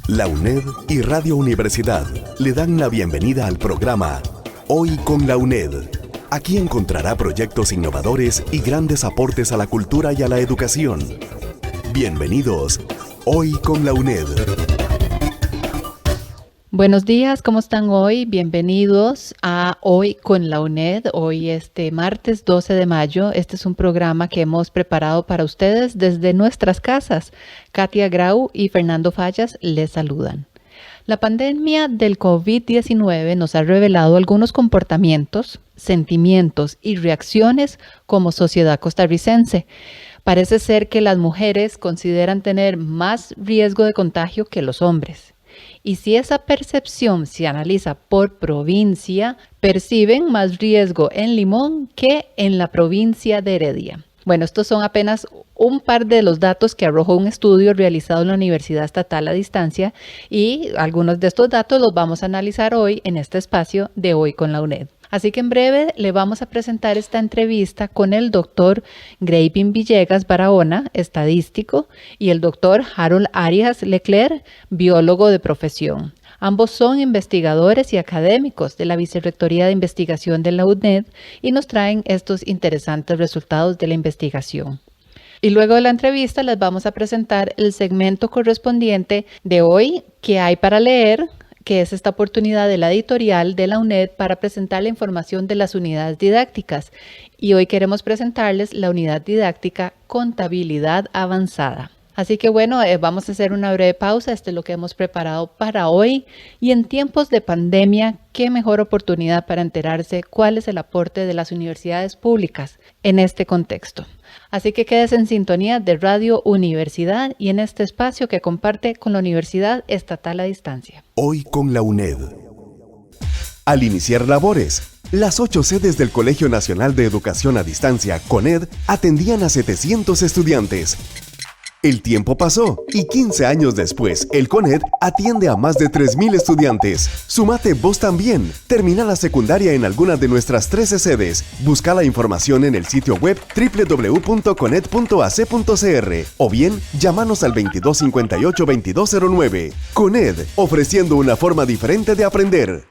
La UNED y Radio Universidad le dan la bienvenida al programa Hoy con la UNED. Aquí encontrará proyectos innovadores y grandes aportes a la cultura y a la educación. Bienvenidos, Hoy con la UNED. Buenos días, ¿cómo están hoy? Bienvenidos a Hoy con la UNED. Hoy martes 12 de mayo. Este es un programa que hemos preparado para ustedes desde nuestras casas. Katia Grau y Fernando Fallas les saludan. La pandemia del COVID-19 nos ha revelado algunos comportamientos, sentimientos y reacciones como sociedad costarricense. Parece ser que las mujeres consideran tener más riesgo de contagio que los hombres. Y si esa percepción se analiza por provincia, perciben más riesgo en Limón que en la provincia de Heredia. Bueno, estos son apenas un par de los datos que arrojó un estudio realizado en la Universidad Estatal a Distancia, y algunos de estos datos los vamos a analizar hoy en este espacio de Hoy con la UNED. Así que en breve le vamos a presentar esta entrevista con el doctor Greivin Villegas Barahona, estadístico, y el doctor Harold Arias Leclerc, biólogo de profesión. Ambos son investigadores y académicos de la Vicerrectoría de Investigación de la UNED y nos traen estos interesantes resultados de la investigación. Y luego de la entrevista les vamos a presentar el segmento correspondiente de hoy, ¿Qué hay para leer?, que es esta oportunidad de la editorial de la UNED para presentar la información de las unidades didácticas. Y hoy queremos presentarles la unidad didáctica Contabilidad Avanzada. Así que bueno, vamos a hacer una breve pausa. Esto es lo que hemos preparado para hoy. Y en tiempos de pandemia, qué mejor oportunidad para enterarse cuál es el aporte de las universidades públicas en este contexto. Así que quédese en sintonía de Radio Universidad y en este espacio que comparte con la Universidad Estatal a Distancia. Hoy con la UNED. Al iniciar labores, las 8 sedes del Colegio Nacional de Educación a Distancia, CONED, atendían a 700 estudiantes. El tiempo pasó y 15 años después, el CONED atiende a más de 3,000 estudiantes. Sumate vos también. Termina la secundaria en alguna de nuestras 13 sedes. Busca la información en el sitio web www.coned.ac.cr o bien llámanos al 2258-2209. CONED, ofreciendo una forma diferente de aprender.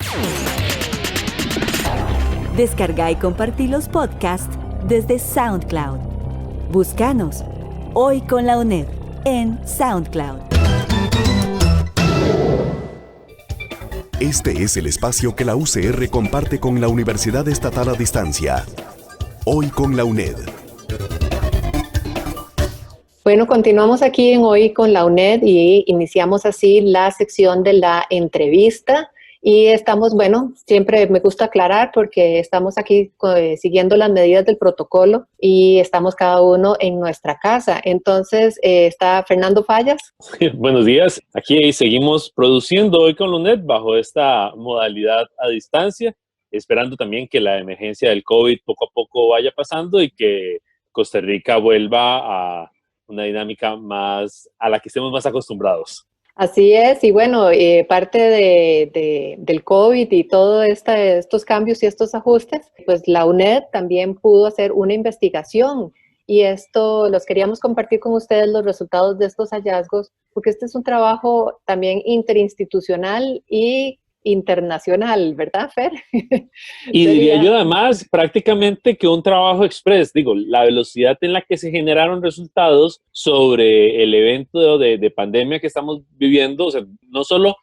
Descarga y compartí los podcasts desde SoundCloud. Búscanos Hoy con la UNED en SoundCloud. Este es el espacio que la UCR comparte con la Universidad Estatal a Distancia. Hoy con la UNED. Bueno, continuamos aquí en Hoy con la UNED y iniciamos así la sección de la entrevista. Y estamos, bueno, siempre me gusta aclarar porque estamos aquí siguiendo las medidas del protocolo y estamos cada uno en nuestra casa. Entonces, está Fernando Fallas. Buenos días. Aquí seguimos produciendo Hoy con la UNED bajo esta modalidad a distancia, esperando también que la emergencia del COVID poco a poco vaya pasando y que Costa Rica vuelva a una dinámica más a la que estemos más acostumbrados. Así es, y bueno, parte del COVID y todos estos cambios y estos ajustes, pues la UNED también pudo hacer una investigación y esto los queríamos compartir con ustedes, los resultados de estos hallazgos, porque este es un trabajo también interinstitucional y internacional, ¿verdad, Fer? Y diría yo además prácticamente que un trabajo express, digo, la velocidad en la que se generaron resultados sobre el evento de pandemia que estamos viviendo, o sea, no solo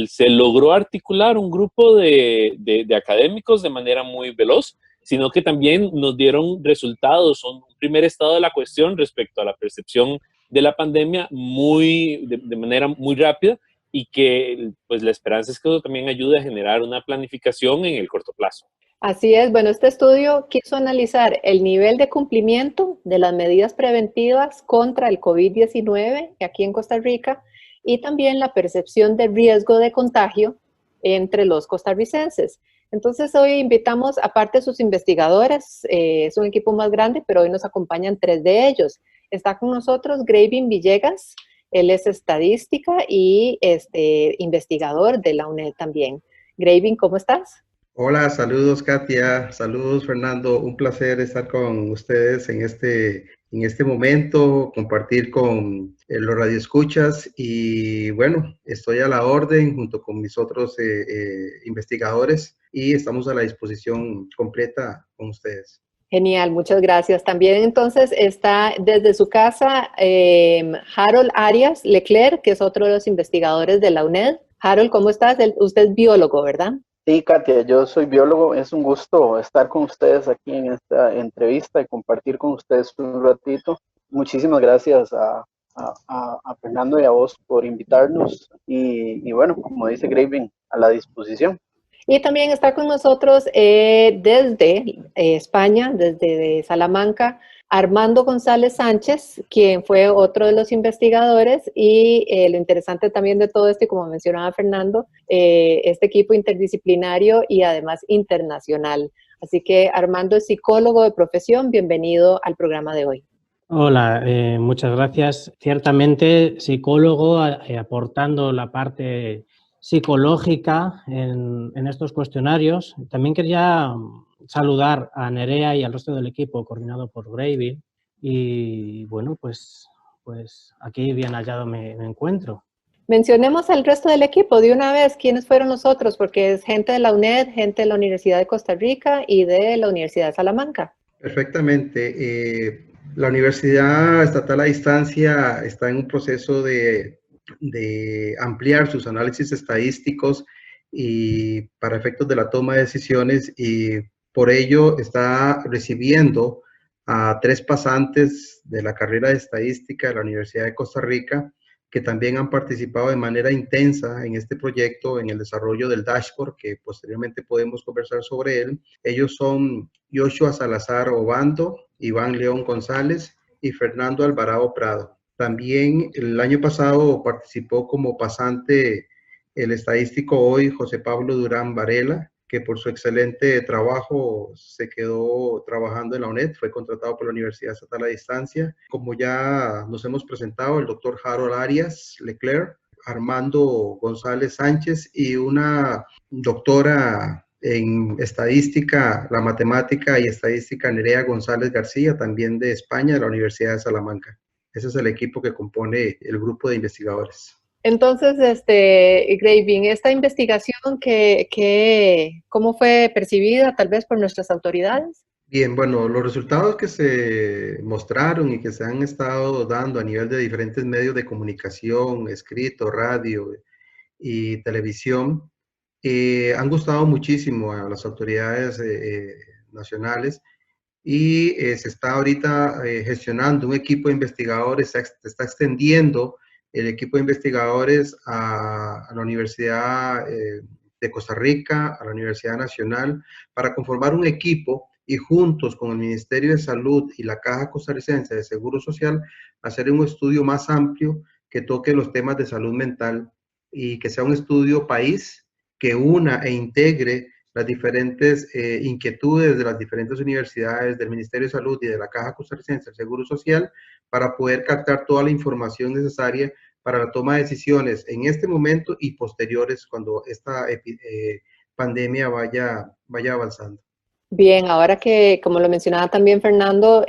se logró articular un grupo de académicos de manera muy veloz, sino que también nos dieron resultados, un primer estado de la cuestión respecto a la percepción de la pandemia de manera muy rápida, y que pues la esperanza es que eso también ayude a generar una planificación en el corto plazo. Así es, bueno, este estudio quiso analizar el nivel de cumplimiento de las medidas preventivas contra el COVID-19 aquí en Costa Rica y también la percepción de riesgo de contagio entre los costarricenses. Entonces hoy invitamos, aparte de sus investigadores, es un equipo más grande, pero hoy nos acompañan 3 de ellos. Está con nosotros Greivin Villegas. Él es estadística y investigador de la UNED también. Greivin, ¿cómo estás? Hola, saludos Katia, saludos Fernando, un placer estar con ustedes en este en este momento, compartir con los radioescuchas y bueno, estoy a la orden junto con mis otros investigadores y estamos a la disposición completa con ustedes. Genial, muchas gracias. También entonces está desde su casa Harold Arias Leclerc, que es otro de los investigadores de la UNED. Harold, ¿cómo estás? Usted es biólogo, ¿verdad? Sí, Katia, yo soy biólogo. Es un gusto estar con ustedes aquí en esta entrevista y compartir con ustedes un ratito. Muchísimas gracias a Fernando y a vos por invitarnos. Y bueno, como dice Graving, a la disposición. Y también está con nosotros desde España, desde Salamanca, Armando González Sánchez, quien fue otro de los investigadores y lo interesante también de todo esto, y como mencionaba Fernando, este equipo interdisciplinario y además internacional. Así que Armando es psicólogo de profesión, bienvenido al programa de hoy. Hola, muchas gracias. Ciertamente psicólogo aportando la parte psicológica en estos cuestionarios. También quería saludar a Nerea y al resto del equipo coordinado por Graving y bueno, pues aquí bien hallado me encuentro. Mencionemos al resto del equipo de una vez, quiénes fueron los otros, porque es gente de la UNED, gente de la Universidad de Costa Rica y de la Universidad de Salamanca. Perfectamente. La Universidad Estatal a Distancia está en un proceso de ampliar sus análisis estadísticos y para efectos de la toma de decisiones, y por ello está recibiendo a 3 pasantes de la carrera de estadística de la Universidad de Costa Rica que también han participado de manera intensa en este proyecto, en el desarrollo del dashboard, que posteriormente podemos conversar sobre él. Ellos son Yoshua Salazar Obando, Iván León González y Fernando Alvarado Prado. También el año pasado participó como pasante el estadístico hoy José Pablo Durán Varela, que por su excelente trabajo se quedó trabajando en la UNED, fue contratado por la Universidad Estatal a Distancia. Como ya nos hemos presentado, el doctor Harold Arias Leclerc, Armando González Sánchez y una doctora en estadística, la matemática y estadística Nerea González García, también de España, de la Universidad de Salamanca. Ese es el equipo que compone el grupo de investigadores. Entonces, Graving, esta investigación, ¿cómo fue percibida tal vez por nuestras autoridades? Bien, bueno, los resultados que se mostraron y que se han estado dando a nivel de diferentes medios de comunicación, escrito, radio y televisión, han gustado muchísimo a las autoridades nacionales y se está ahorita gestionando un equipo de investigadores, se está extendiendo el equipo de investigadores a la Universidad de Costa Rica, a la Universidad Nacional, para conformar un equipo y juntos con el Ministerio de Salud y la Caja Costarricense de Seguro Social, hacer un estudio más amplio que toque los temas de salud mental y que sea un estudio país que una e integre las diferentes inquietudes de las diferentes universidades, del Ministerio de Salud y de la Caja Costarricense del Seguro Social, para poder captar toda la información necesaria para la toma de decisiones en este momento y posteriores cuando esta pandemia vaya avanzando. Bien, ahora que, como lo mencionaba también Fernando,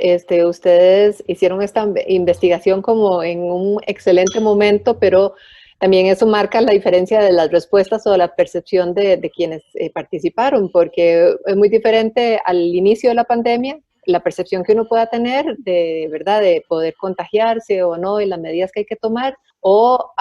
ustedes hicieron esta investigación como en un excelente momento, pero también eso marca la diferencia de las respuestas o la percepción de quienes participaron, porque es muy diferente al inicio de la pandemia, la percepción que uno pueda tener de verdad de poder contagiarse o no y las medidas que hay que tomar, o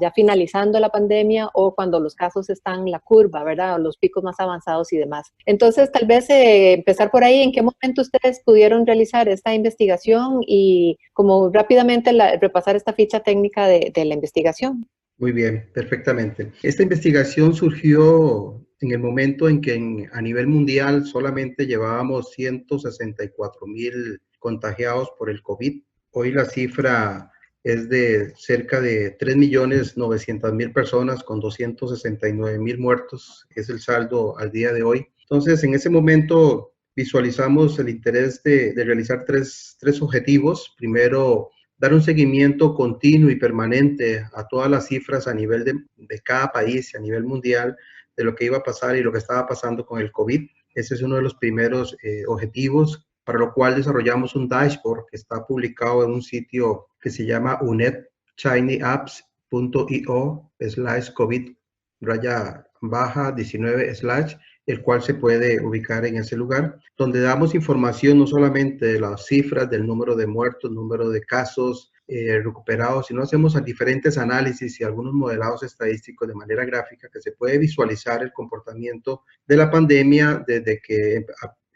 ya finalizando la pandemia o cuando los casos están en la curva, ¿verdad? O los picos más avanzados y demás. Entonces, tal vez empezar por ahí, ¿en qué momento ustedes pudieron realizar esta investigación y como rápidamente repasar esta ficha técnica de la investigación? Muy bien, perfectamente. Esta investigación surgió en el momento en que a nivel mundial solamente llevábamos 164,000 contagiados por el COVID. Hoy la cifra es de cerca de 3.900.000 personas con 269,000 muertos, es el saldo al día de hoy. Entonces, en ese momento visualizamos el interés de realizar tres objetivos. Primero, dar un seguimiento continuo y permanente a todas las cifras a nivel de cada país, a nivel mundial, de lo que iba a pasar y lo que estaba pasando con el COVID. Ese es uno de los primeros objetivos. para lo cual desarrollamos un dashboard que está publicado en un sitio que se llama unedchinyapps.io/COVID-19/, el cual se puede ubicar en ese lugar, donde damos información no solamente de las cifras, del número de muertos, número de casos recuperados, sino hacemos diferentes análisis y algunos modelados estadísticos de manera gráfica que se puede visualizar el comportamiento de la pandemia desde que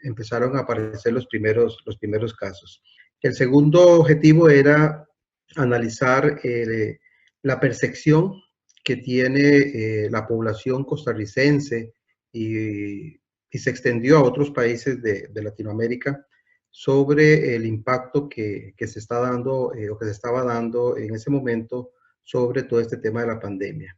empezaron a aparecer los primeros casos. El segundo objetivo era analizar la percepción que tiene la población costarricense y se extendió a otros países de Latinoamérica sobre el impacto que se está dando o que se estaba dando en ese momento sobre todo este tema de la pandemia.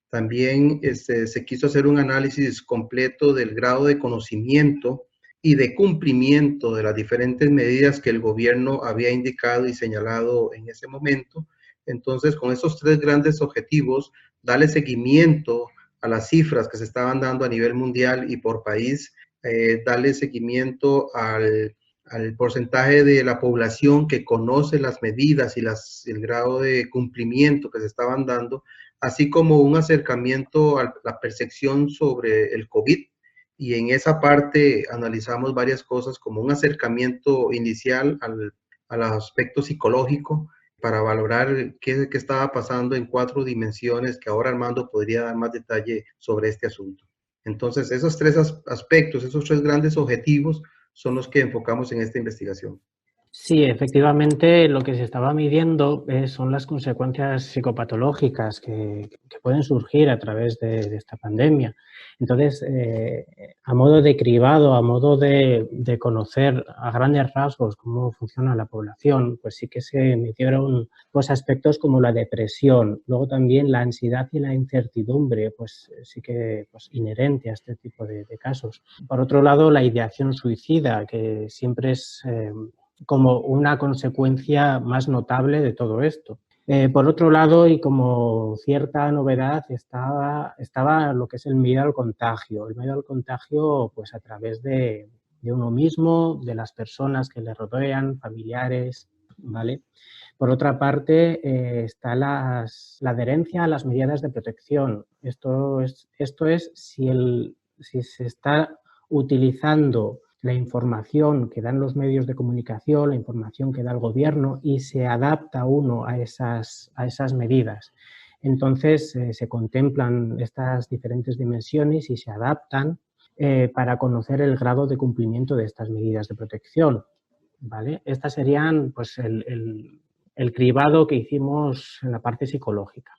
También se quiso hacer un análisis completo del grado de conocimiento y de cumplimiento de las diferentes medidas que el gobierno había indicado y señalado en ese momento. Entonces, con esos tres grandes objetivos, darle seguimiento a las cifras que se estaban dando a nivel mundial y por país, darle seguimiento al porcentaje de la población que conoce las medidas y el grado de cumplimiento que se estaban dando, así como un acercamiento a la percepción sobre el COVID. Y en esa parte analizamos varias cosas como un acercamiento inicial al aspecto psicológico para valorar qué estaba pasando en 4 dimensiones que ahora Armando podría dar más detalle sobre este asunto. Entonces, esos 3 aspectos, esos 3 grandes objetivos son los que enfocamos en esta investigación. Sí, efectivamente, lo que se estaba midiendo son las consecuencias psicopatológicas que pueden surgir a través de esta pandemia. Entonces, a modo de cribado, a modo de conocer a grandes rasgos cómo funciona la población, pues sí que se midieron pues, aspectos como la depresión, luego también la ansiedad y la incertidumbre, pues sí que pues, inherente a este tipo de casos. Por otro lado, la ideación suicida, que siempre es como una consecuencia más notable de todo esto. Por otro lado, y como cierta novedad, estaba lo que es el miedo al contagio. El miedo al contagio pues, a través de uno mismo, de las personas que le rodean, familiares, ¿vale? Por otra parte, está la adherencia a las medidas de protección. Esto es si se está utilizando la información que dan los medios de comunicación, la información que da el gobierno y se adapta uno a esas medidas. Entonces se contemplan estas diferentes dimensiones y se adaptan para conocer el grado de cumplimiento de estas medidas de protección, ¿vale? Estas serían pues, el cribado que hicimos en la parte psicológica.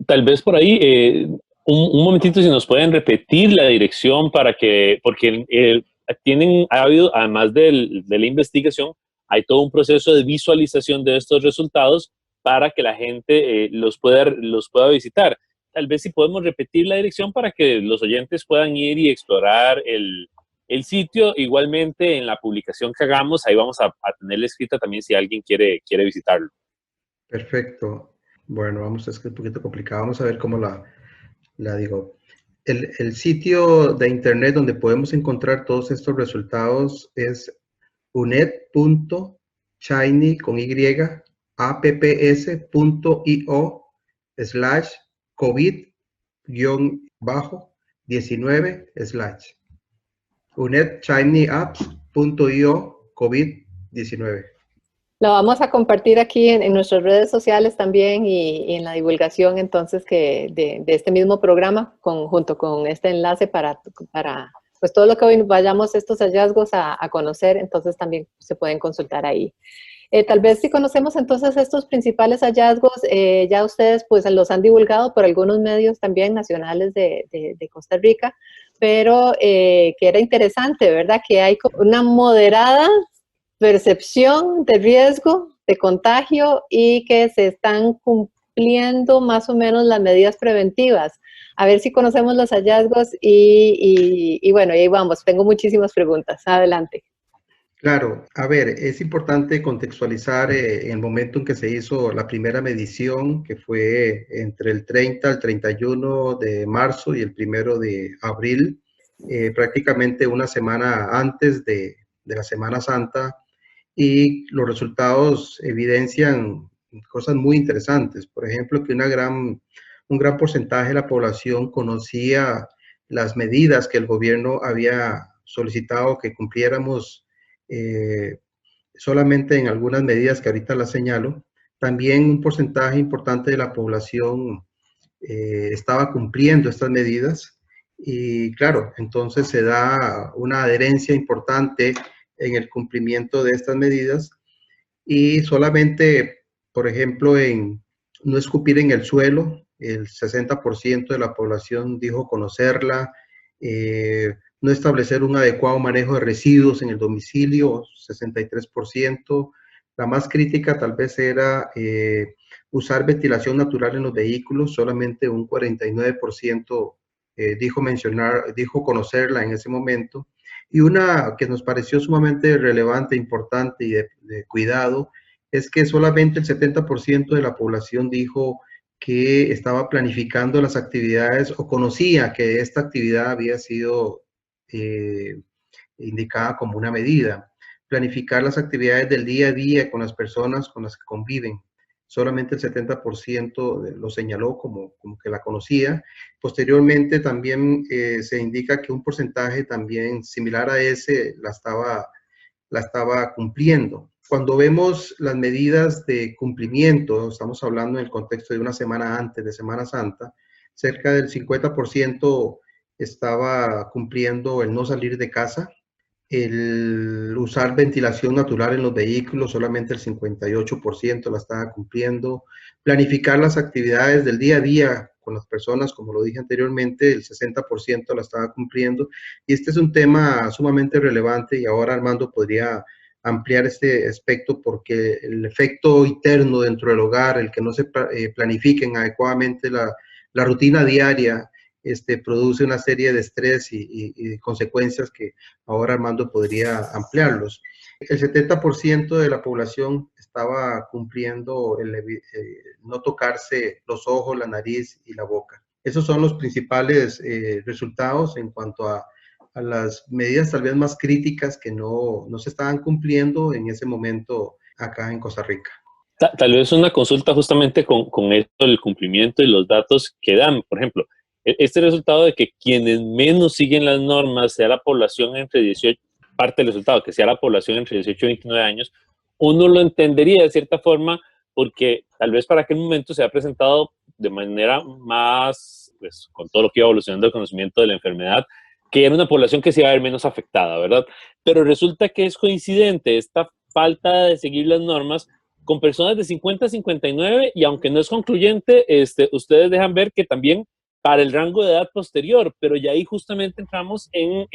Tal vez por ahí, un momentito, si nos pueden repetir la dirección para que, porque ha habido, además de la investigación, hay todo un proceso de visualización de estos resultados para que la gente los pueda visitar. Tal vez si podemos repetir la dirección para que los oyentes puedan ir y explorar el sitio. Igualmente, en la publicación que hagamos, ahí vamos a tenerla escrita también si alguien quiere visitarlo. Perfecto. Bueno, es un poquito complicado. Vamos a ver cómo la digo. El sitio de internet donde podemos encontrar todos estos resultados es uned.chinyapps.io/COVID-19/. unedchinyapps.io COVID-19. Lo vamos a compartir aquí en nuestras redes sociales también y en la divulgación entonces de este mismo programa junto con este enlace para pues todo lo que hoy vayamos estos hallazgos a conocer, entonces también se pueden consultar ahí. Tal vez si conocemos entonces estos principales hallazgos, ya ustedes pues los han divulgado por algunos medios también nacionales de Costa Rica, pero que era interesante, ¿verdad? Que hay una moderada percepción de riesgo de contagio y que se están cumpliendo más o menos las medidas preventivas. A ver si conocemos los hallazgos y bueno, ahí vamos. Tengo muchísimas preguntas. Adelante. Claro, a ver, es importante contextualizar el momento en que se hizo la primera medición, que fue entre el 30 al 31 de marzo y el 1 de abril, prácticamente una semana antes de la Semana Santa, y los resultados evidencian cosas muy interesantes. Por ejemplo, que un gran porcentaje de la población conocía las medidas que el gobierno había solicitado que cumpliéramos, solamente en algunas medidas que ahorita las señalo. También un porcentaje importante de la población estaba cumpliendo estas medidas, y claro, entonces se da una adherencia importante en el cumplimiento de estas medidas, y solamente, por ejemplo, en no escupir en el suelo, el 60% de la población dijo conocerla. No establecer un adecuado manejo de residuos en el domicilio, 63%. La más crítica tal vez era usar ventilación natural en los vehículos, solamente un 49% dijo conocerla en ese momento. Y una que nos pareció sumamente relevante, importante y de cuidado, es que solamente el 70% de la población dijo que estaba planificando las actividades o conocía que esta actividad había sido indicada como una medida. Planificar las actividades del día a día con las personas con las que conviven. Solamente el 70% lo señaló como que la conocía. Posteriormente también se indica que un porcentaje también similar a ese la estaba cumpliendo. Cuando vemos las medidas de cumplimiento, estamos hablando en el contexto de una semana antes de Semana Santa, cerca del 50% estaba cumpliendo el no salir de casa, el usar ventilación natural en los vehículos, solamente el 58% la estaba cumpliendo, planificar las actividades del día a día con las personas, como lo dije anteriormente, el 60% la estaba cumpliendo, y este es un tema sumamente relevante, y ahora Armando podría ampliar este aspecto, porque el efecto interno dentro del hogar, el que no se planifiquen adecuadamente la rutina diaria, produce una serie de estrés y consecuencias que ahora Armando podría ampliarlos. El 70% de la población estaba cumpliendo no tocarse los ojos, la nariz y la boca. Esos son los principales resultados en cuanto a las medidas tal vez más críticas que no se estaban cumpliendo en ese momento acá en Costa Rica. Tal vez una consulta justamente con esto del cumplimiento y los datos que dan. Por ejemplo, este resultado de que quienes menos siguen las normas sea la población entre 18, parte del resultado, que sea la población entre 18 y 29 años, uno lo entendería de cierta forma porque tal vez para aquel momento se ha presentado de manera más, pues con todo lo que iba evolucionando el conocimiento de la enfermedad, que era una población que se iba a ver menos afectada, ¿verdad? Pero resulta que es coincidente esta falta de seguir las normas con personas de 50 a 59, y aunque no es concluyente, ustedes dejan ver que también para el rango de edad posterior, pero ya ahí justamente entramos en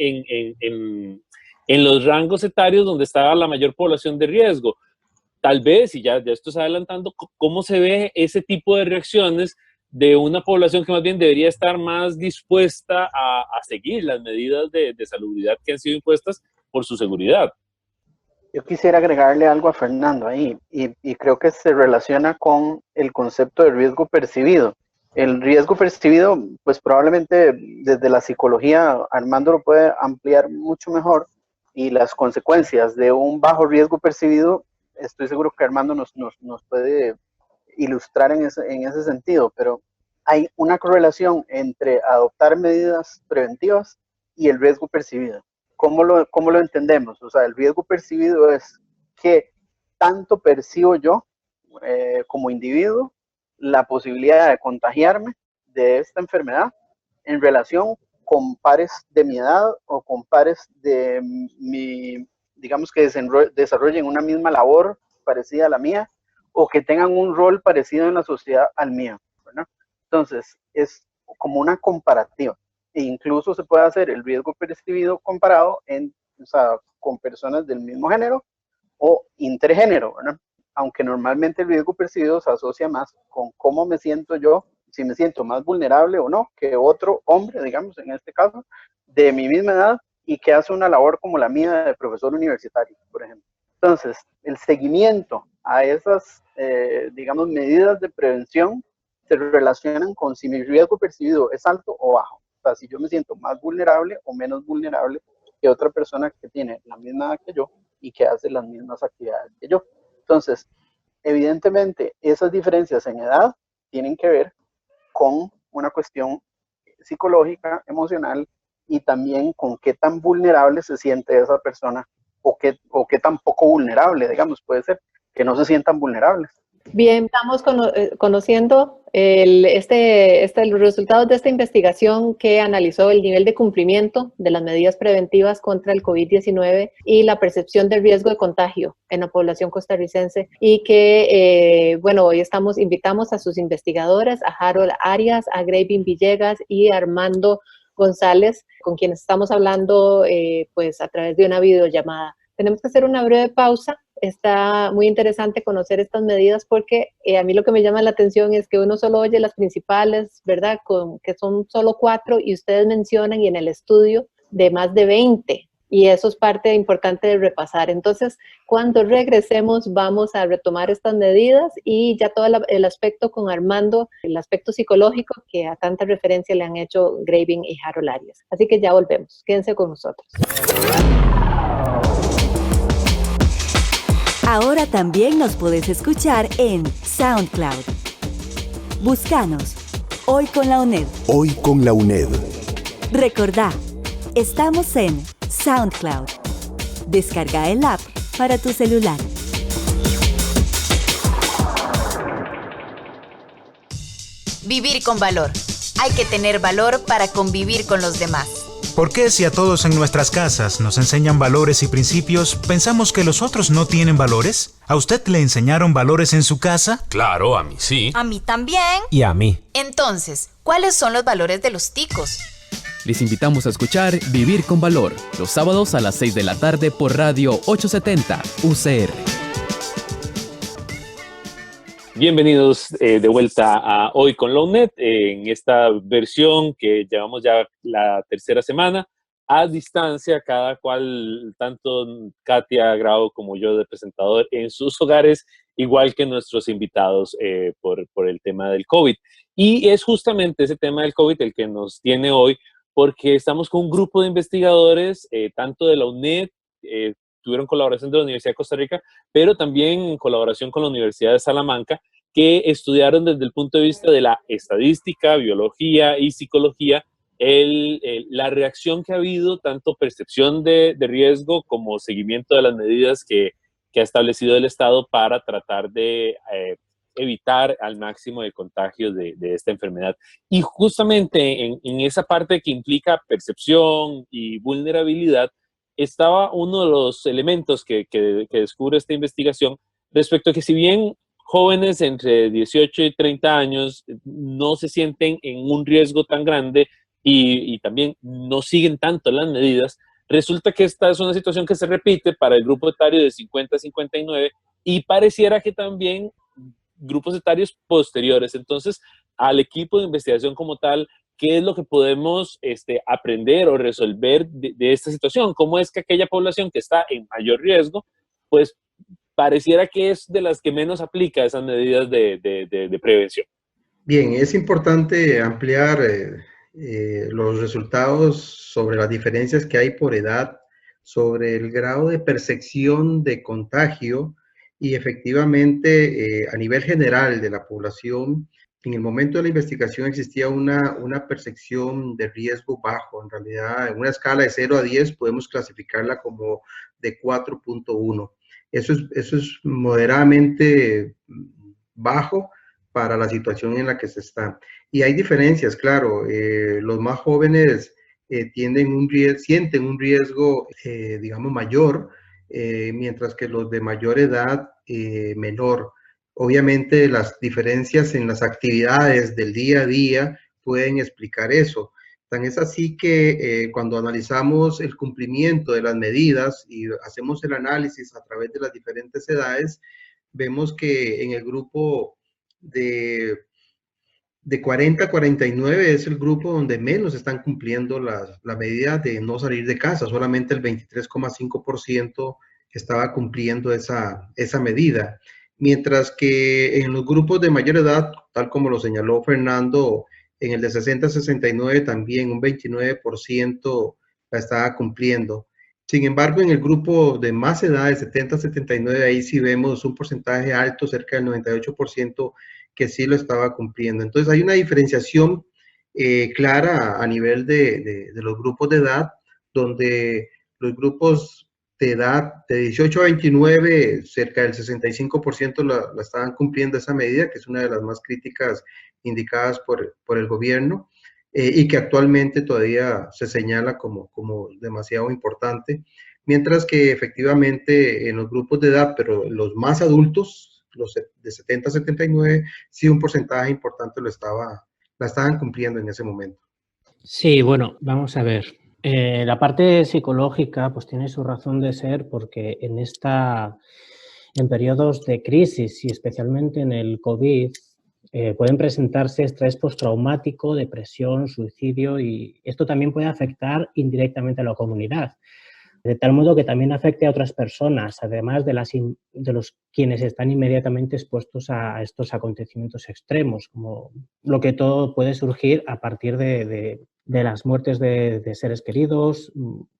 los rangos etarios donde estaba la mayor población de riesgo. Tal vez, y ya esto está adelantando, ¿cómo se ve ese tipo de reacciones de una población que más bien debería estar más dispuesta a seguir las medidas de salubridad que han sido impuestas por su seguridad? Yo quisiera agregarle algo a Fernando ahí, y creo que se relaciona con el concepto de riesgo percibido. El riesgo percibido, pues probablemente desde la psicología Armando lo puede ampliar mucho mejor, y las consecuencias de un bajo riesgo percibido, estoy seguro que Armando nos puede ilustrar en ese sentido, pero hay una correlación entre adoptar medidas preventivas y el riesgo percibido. ¿Cómo lo entendemos? O sea, el riesgo percibido es que tanto percibo yo como individuo la posibilidad de contagiarme de esta enfermedad en relación con pares de mi edad o con pares de digamos que desarrollen una misma labor parecida a la mía, o que tengan un rol parecido en la sociedad al mío, ¿verdad? Entonces, es como una comparativa. E incluso se puede hacer el riesgo percibido comparado con personas del mismo género o intergénero, ¿verdad? Aunque normalmente el riesgo percibido se asocia más con cómo me siento yo, si me siento más vulnerable o no que otro hombre, digamos, en este caso, de mi misma edad y que hace una labor como la mía de profesor universitario, por ejemplo. Entonces, el seguimiento a esas, digamos, medidas de prevención se relacionan con si mi riesgo percibido es alto o bajo. O sea, si yo me siento más vulnerable o menos vulnerable que otra persona que tiene la misma edad que yo y que hace las mismas actividades que yo. Entonces, evidentemente, esas diferencias en edad tienen que ver con una cuestión psicológica, emocional, y también con qué tan vulnerable se siente esa persona o qué tan poco vulnerable, digamos, puede ser que no se sientan vulnerables. Bien, estamos conociendo los resultados de esta investigación que analizó el nivel de cumplimiento de las medidas preventivas contra el COVID-19 y la percepción del riesgo de contagio en la población costarricense, y que, hoy invitamos a sus investigadores, a Harold Arias, a Gravin Villegas y a Armando González, con quienes estamos hablando pues a través de una videollamada. Tenemos que hacer una breve pausa. Está muy interesante conocer estas medidas porque a mí lo que me llama la atención es que uno solo oye las principales, ¿verdad? Que son solo 4 y ustedes mencionan, y en el estudio, de más de 20. Y eso es parte importante de repasar. Entonces, cuando regresemos vamos a retomar estas medidas y ya todo el aspecto con Armando, el aspecto psicológico que a tanta referencia le han hecho Gravin y Harold Arias. Así que ya volvemos. Quédense con nosotros. Ahora también nos puedes escuchar en SoundCloud. Búscanos Hoy con la UNED. Hoy con la UNED. Recordá, estamos en SoundCloud. Descarga el app para tu celular. Vivir con valor. Hay que tener valor para convivir con los demás. ¿Por qué si a todos en nuestras casas nos enseñan valores y principios, pensamos que los otros no tienen valores? ¿A usted le enseñaron valores en su casa? Claro, a mí sí. A mí también. Y a mí. Entonces, ¿cuáles son los valores de los ticos? Les invitamos a escuchar Vivir con Valor, los sábados a las 6 de la tarde por Radio 870 UCR. Bienvenidos de vuelta a Hoy con la UNED, en esta versión que llevamos ya la tercera semana, a distancia, cada cual, tanto Katia Grau como yo de presentador, en sus hogares, igual que nuestros invitados por el tema del COVID. Y es justamente ese tema del COVID el que nos tiene hoy, porque estamos con un grupo de investigadores, tanto de la UNED, tuvieron colaboración de la Universidad de Costa Rica, pero también en colaboración con la Universidad de Salamanca, que estudiaron desde el punto de vista de la estadística, biología y psicología, la reacción que ha habido, tanto percepción de riesgo como seguimiento de las medidas que ha establecido el Estado para tratar de evitar al máximo el contagio de esta enfermedad. Y justamente en esa parte que implica percepción y vulnerabilidad, estaba uno de los elementos que descubre esta investigación respecto a que si bien jóvenes entre 18 y 30 años no se sienten en un riesgo tan grande y también no siguen tanto las medidas, resulta que esta es una situación que se repite para el grupo etario de 50 a 59 y pareciera que también grupos etarios posteriores. Entonces, al equipo de investigación como tal, ¿qué es lo que podemos aprender o resolver de esta situación? ¿Cómo es que aquella población que está en mayor riesgo, pues pareciera que es de las que menos aplica esas medidas de prevención? Bien, es importante ampliar los resultados sobre las diferencias que hay por edad, sobre el grado de percepción de contagio y efectivamente a nivel general de la población. En el momento de la investigación existía una percepción de riesgo bajo. En realidad, en una escala de 0 a 10 podemos clasificarla como de 4.1. Eso es moderadamente bajo para la situación en la que se está. Y hay diferencias, claro. Los más jóvenes sienten un riesgo, digamos, mayor, mientras que los de mayor edad, menor. Obviamente las diferencias en las actividades del día a día pueden explicar eso. Tan es así que cuando analizamos el cumplimiento de las medidas y hacemos el análisis a través de las diferentes edades, vemos que en el grupo de 40 a 49 es el grupo donde menos están cumpliendo la medida de no salir de casa. Solamente el 23,5% estaba cumpliendo esa medida. Mientras que en los grupos de mayor edad, tal como lo señaló Fernando, en el de 60 a 69 también un 29% la estaba cumpliendo. Sin embargo, en el grupo de más edad, de 70 a 79, ahí sí vemos un porcentaje alto, cerca del 98%, que sí lo estaba cumpliendo. Entonces, hay una diferenciación clara a nivel de los grupos de edad, donde los grupos de edad de 18 a 29, cerca del 65% la estaban cumpliendo esa medida, que es una de las más críticas indicadas por el gobierno. Y que actualmente todavía se señala como demasiado importante, mientras que efectivamente en los grupos de edad, pero los más adultos, los de 70 a 79, sí un porcentaje importante la estaban cumpliendo en ese momento. Sí, bueno, vamos a ver. La parte psicológica pues tiene su razón de ser porque en periodos de crisis y especialmente en el COVID, pueden presentarse estrés postraumático, depresión, suicidio, y esto también puede afectar indirectamente a la comunidad, de tal modo que también afecte a otras personas, además de los quienes están inmediatamente expuestos a estos acontecimientos extremos, como lo que todo puede surgir a partir de las muertes de seres queridos,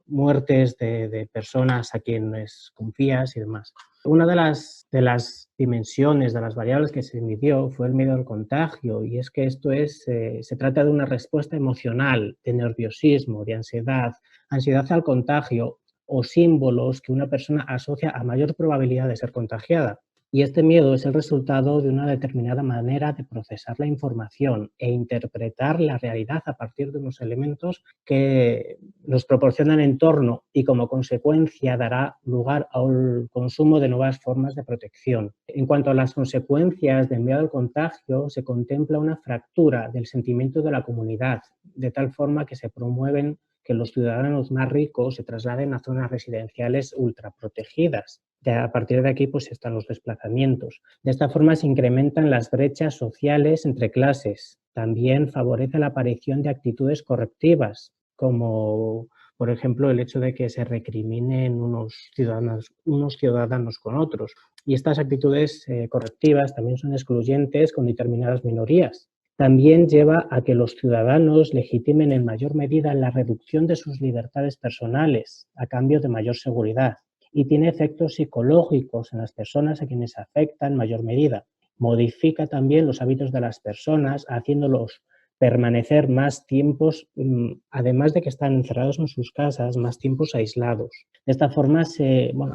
muertes de personas a quienes confías y demás. Una de las dimensiones, de las variables que se midió fue el miedo al contagio, y es que se trata de una respuesta emocional, de nerviosismo, de ansiedad al contagio o símbolos que una persona asocia a mayor probabilidad de ser contagiada. Y este miedo es el resultado de una determinada manera de procesar la información e interpretar la realidad a partir de unos elementos que nos proporciona el entorno, y como consecuencia dará lugar al consumo de nuevas formas de protección. En cuanto a las consecuencias del miedo al contagio, se contempla una fractura del sentimiento de la comunidad, de tal forma que se promueven que los ciudadanos más ricos se trasladen a zonas residenciales ultraprotegidas. A partir de aquí pues están los desplazamientos. De esta forma se incrementan las brechas sociales entre clases. También favorece la aparición de actitudes correctivas, como por ejemplo el hecho de que se recriminen unos ciudadanos con otros. Y estas actitudes correctivas también son excluyentes con determinadas minorías. También lleva a que los ciudadanos legitimen en mayor medida la reducción de sus libertades personales a cambio de mayor seguridad, y tiene efectos psicológicos en las personas a quienes afecta en mayor medida. Modifica también los hábitos de las personas, haciéndolos permanecer más tiempos, además de que están encerrados en sus casas, más tiempos aislados. De esta forma,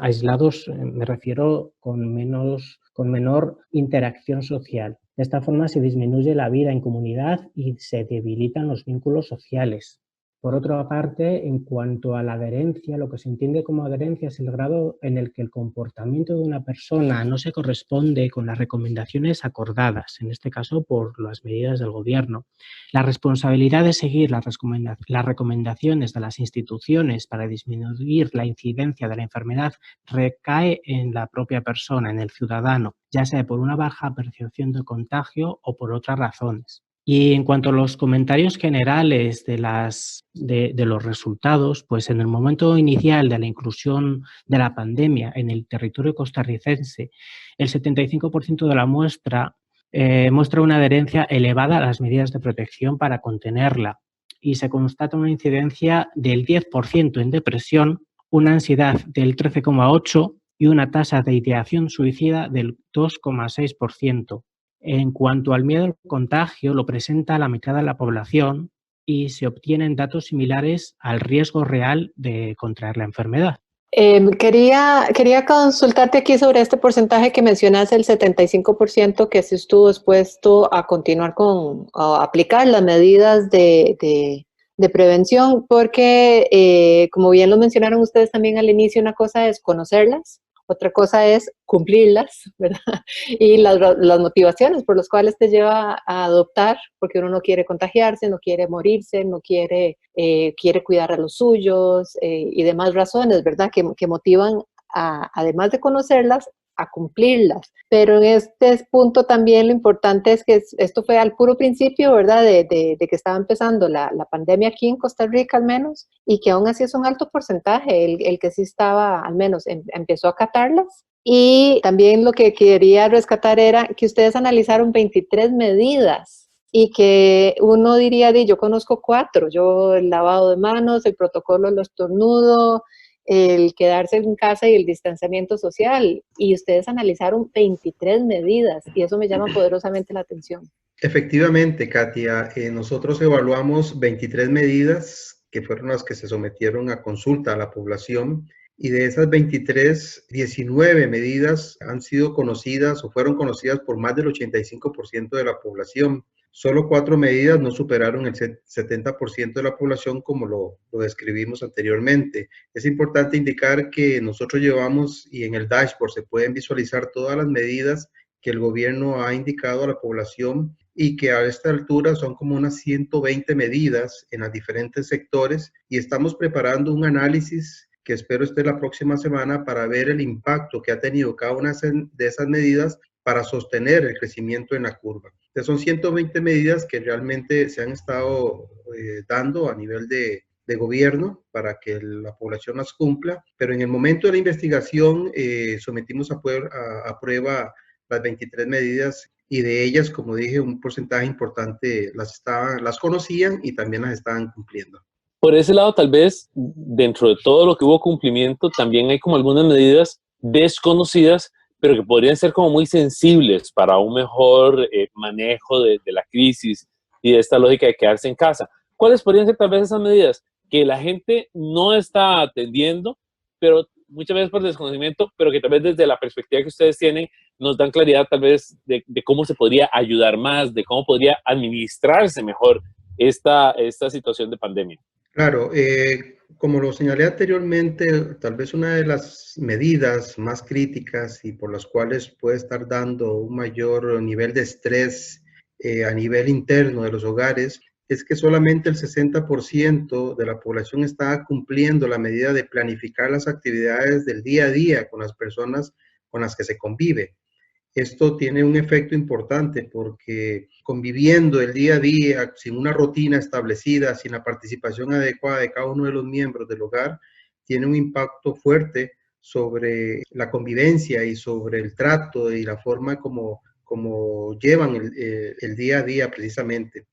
aislados me refiero con menor interacción social. De esta forma se disminuye la vida en comunidad y se debilitan los vínculos sociales. Por otra parte, en cuanto a la adherencia, lo que se entiende como adherencia es el grado en el que el comportamiento de una persona no se corresponde con las recomendaciones acordadas, en este caso por las medidas del gobierno. La responsabilidad de seguir las recomendaciones de las instituciones para disminuir la incidencia de la enfermedad recae en la propia persona, en el ciudadano, ya sea por una baja percepción de contagio o por otras razones. Y en cuanto a los comentarios generales de los resultados, pues en el momento inicial de la inclusión de la pandemia en el territorio costarricense, el 75% de la muestra muestra una adherencia elevada a las medidas de protección para contenerla, y se constata una incidencia del 10% en depresión, una ansiedad del 13,8% y una tasa de ideación suicida del 2,6%. En cuanto al miedo al contagio, lo presenta la mitad de la población y se obtienen datos similares al riesgo real de contraer la enfermedad. Quería consultarte aquí sobre este porcentaje que mencionas, el 75% que se estuvo dispuesto a continuar a aplicar las medidas de prevención, porque como bien lo mencionaron ustedes también al inicio, una cosa es conocerlas, otra cosa es cumplirlas, ¿verdad? Y las motivaciones por las cuales te lleva a adoptar, porque uno no quiere contagiarse, no quiere morirse, no quiere cuidar a los suyos y demás razones, ¿verdad? Que motivan, además de conocerlas, a cumplirlas. Pero en este punto también lo importante es que esto fue al puro principio, ¿verdad? De que estaba empezando la pandemia aquí en Costa Rica al menos, y que aún así es un alto porcentaje el que sí estaba, al menos empezó a acatarlas. Y también lo que quería rescatar era que ustedes analizaron 23 medidas y que uno diría, yo conozco 4, yo el lavado de manos, el protocolo de los estornudo, el quedarse en casa y el distanciamiento social. Y ustedes analizaron 23 medidas y eso me llama poderosamente la atención. Efectivamente, Katia, nosotros evaluamos 23 medidas que fueron las que se sometieron a consulta a la población, y de esas 23, 19 medidas han sido conocidas o fueron conocidas por más del 85% de la población. Solo 4 medidas no superaron el 70% de la población, como lo describimos anteriormente. Es importante indicar que nosotros llevamos, y en el dashboard se pueden visualizar todas las medidas que el gobierno ha indicado a la población, y que a esta altura son como unas 120 medidas en los diferentes sectores, y estamos preparando un análisis que espero esté la próxima semana para ver el impacto que ha tenido cada una de esas medidas para sostener el crecimiento en la curva. Entonces son 120 medidas que realmente se han estado dando a nivel de gobierno para que la población las cumpla, pero en el momento de la investigación sometimos a prueba las 23 medidas, y de ellas, como dije, un porcentaje importante las conocían y también las estaban cumpliendo. Por ese lado, tal vez, dentro de todo lo que hubo cumplimiento, también hay como algunas medidas desconocidas, pero que podrían ser como muy sensibles para un mejor manejo de la crisis y de esta lógica de quedarse en casa. ¿Cuáles podrían ser tal vez esas medidas que la gente no está atendiendo, pero muchas veces por desconocimiento, pero que tal vez desde la perspectiva que ustedes tienen nos dan claridad tal vez de cómo se podría ayudar más, de cómo podría administrarse mejor esta situación de pandemia? Claro, como lo señalé anteriormente, tal vez una de las medidas más críticas y por las cuales puede estar dando un mayor nivel de estrés a nivel interno de los hogares es que solamente el 60% de la población está cumpliendo la medida de planificar las actividades del día a día con las personas con las que se convive. Esto tiene un efecto importante porque conviviendo el día a día sin una rutina establecida, sin la participación adecuada de cada uno de los miembros del hogar, tiene un impacto fuerte sobre la convivencia y sobre el trato y la forma como llevan el día a día precisamente.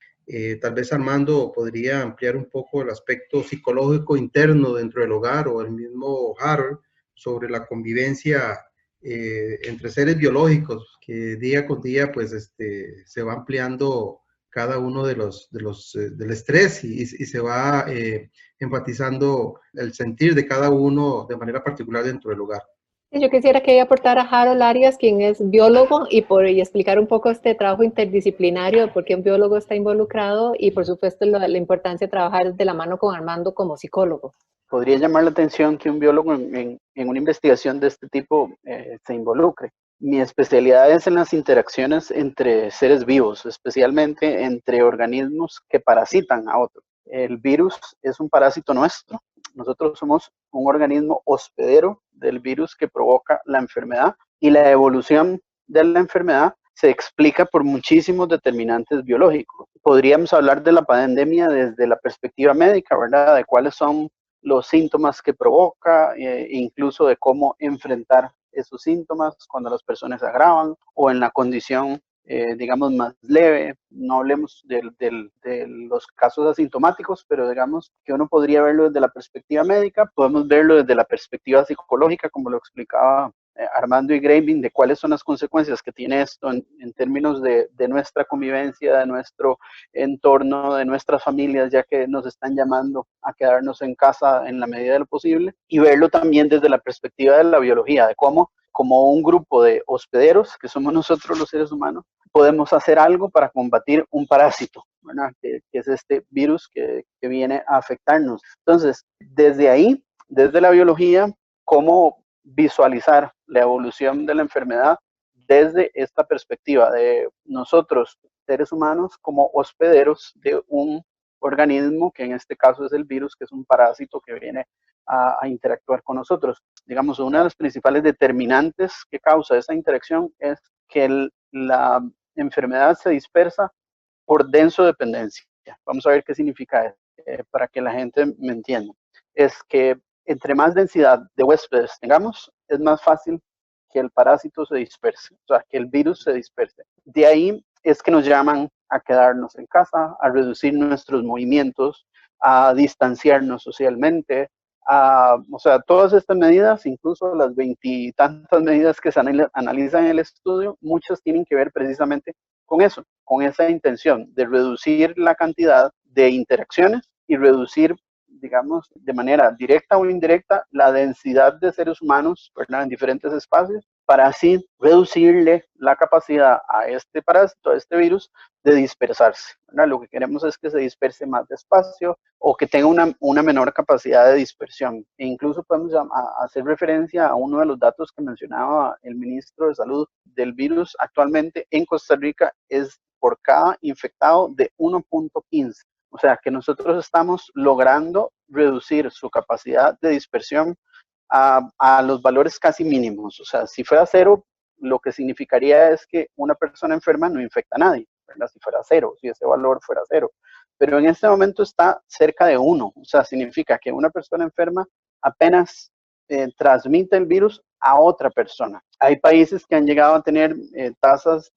Tal vez Armando podría ampliar un poco el aspecto psicológico interno dentro del hogar, o el mismo Harold, sobre la convivencia entre seres biológicos, que día con día pues se va ampliando cada uno del estrés, y se va enfatizando el sentir de cada uno de manera particular dentro del hogar. Yo quisiera que aportara Harold Arias, quien es biólogo, y explicar un poco este trabajo interdisciplinario de por qué un biólogo está involucrado, y por supuesto la importancia de trabajar de la mano con Armando como psicólogo. Podría llamar la atención que un biólogo en una investigación de este tipo se involucre. Mi especialidad es en las interacciones entre seres vivos, especialmente entre organismos que parasitan a otros. El virus es un parásito nuestro. Nosotros somos un organismo hospedero del virus que provoca la enfermedad, y la evolución de la enfermedad se explica por muchísimos determinantes biológicos. Podríamos hablar de la pandemia desde la perspectiva médica, ¿verdad? De cuáles son los síntomas que provoca, incluso de cómo enfrentar esos síntomas cuando las personas se agravan o en la condición, digamos, más leve. No hablemos de los casos asintomáticos, pero digamos que uno podría verlo desde la perspectiva médica, podemos verlo desde la perspectiva psicológica, como lo explicaba Armando y Graving, de cuáles son las consecuencias que tiene esto en términos de nuestra convivencia, de nuestro entorno, de nuestras familias, ya que nos están llamando a quedarnos en casa en la medida de lo posible, y verlo también desde la perspectiva de la biología, de cómo, como un grupo de hospederos, que somos nosotros los seres humanos, podemos hacer algo para combatir un parásito, ¿verdad? Que es este virus que viene a afectarnos. Entonces, desde ahí, desde la biología, cómo visualizar la evolución de la enfermedad desde esta perspectiva de nosotros, seres humanos, como hospederos de un organismo, que en este caso es el virus, que es un parásito que viene a interactuar con nosotros. Digamos, una de las principales determinantes que causa esa interacción es que la enfermedad se dispersa por densodependencia. Vamos a ver qué significa eso, para que la gente me entienda. Es que entre más densidad de huéspedes tengamos, es más fácil que el parásito se disperse, o sea, que el virus se disperse. De ahí es que nos llaman a quedarnos en casa, a reducir nuestros movimientos, a distanciarnos socialmente, o sea, todas estas medidas, incluso las 20 y tantas medidas que se analizan en el estudio, muchas tienen que ver precisamente con eso, con esa intención de reducir la cantidad de interacciones y reducir, digamos, de manera directa o indirecta, la densidad de seres humanos, ¿verdad?, en diferentes espacios, para así reducirle la capacidad a este parásito, a este virus, de dispersarse, ¿verdad? Lo que queremos es que se disperse más despacio o que tenga una menor capacidad de dispersión. E incluso podemos hacer referencia a uno de los datos que mencionaba el ministro de Salud del virus. Actualmente en Costa Rica es por cada infectado de 1.15. O sea que nosotros estamos logrando reducir su capacidad de dispersión a los valores casi mínimos. O sea, si fuera 0, lo que significaría es que una persona enferma no infecta a nadie, ¿verdad? Si fuera 0, si ese valor fuera 0. Pero en este momento está cerca de 1. O sea, significa que una persona enferma apenas transmite el virus a otra persona. Hay países que han llegado a tener tasas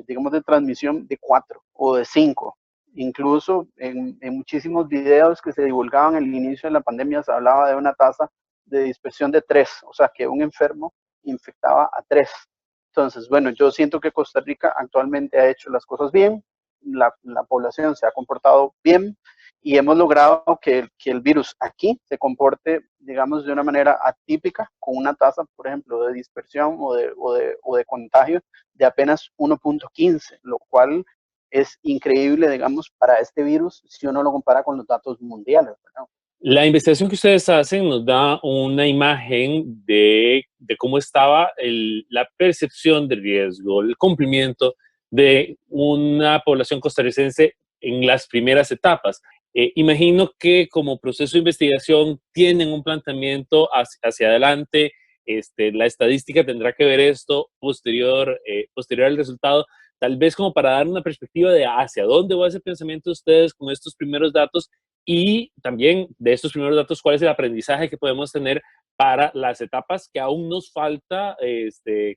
digamos, de transmisión de 4 o de 5. Incluso en muchísimos videos que se divulgaban al inicio de la pandemia se hablaba de una tasa de dispersión de 3, o sea que un enfermo infectaba a 3. Entonces, bueno, yo siento que Costa Rica actualmente ha hecho las cosas bien, la población se ha comportado bien y hemos logrado que el virus aquí se comporte, digamos, de una manera atípica, con una tasa, por ejemplo, de dispersión o de contagio de apenas 1.15, lo cual es increíble, digamos, para este virus si uno lo compara con los datos mundiales, ¿verdad? La investigación que ustedes hacen nos da una imagen de cómo estaba la percepción de riesgo, el cumplimiento de una población costarricense en las primeras etapas. Imagino que como proceso de investigación tienen un planteamiento hacia adelante, la estadística tendrá que ver esto posterior al resultado, tal vez como para dar una perspectiva de hacia dónde va ese pensamiento de ustedes con estos primeros datos. Y también de estos primeros datos, ¿cuál es el aprendizaje que podemos tener para las etapas que aún nos falta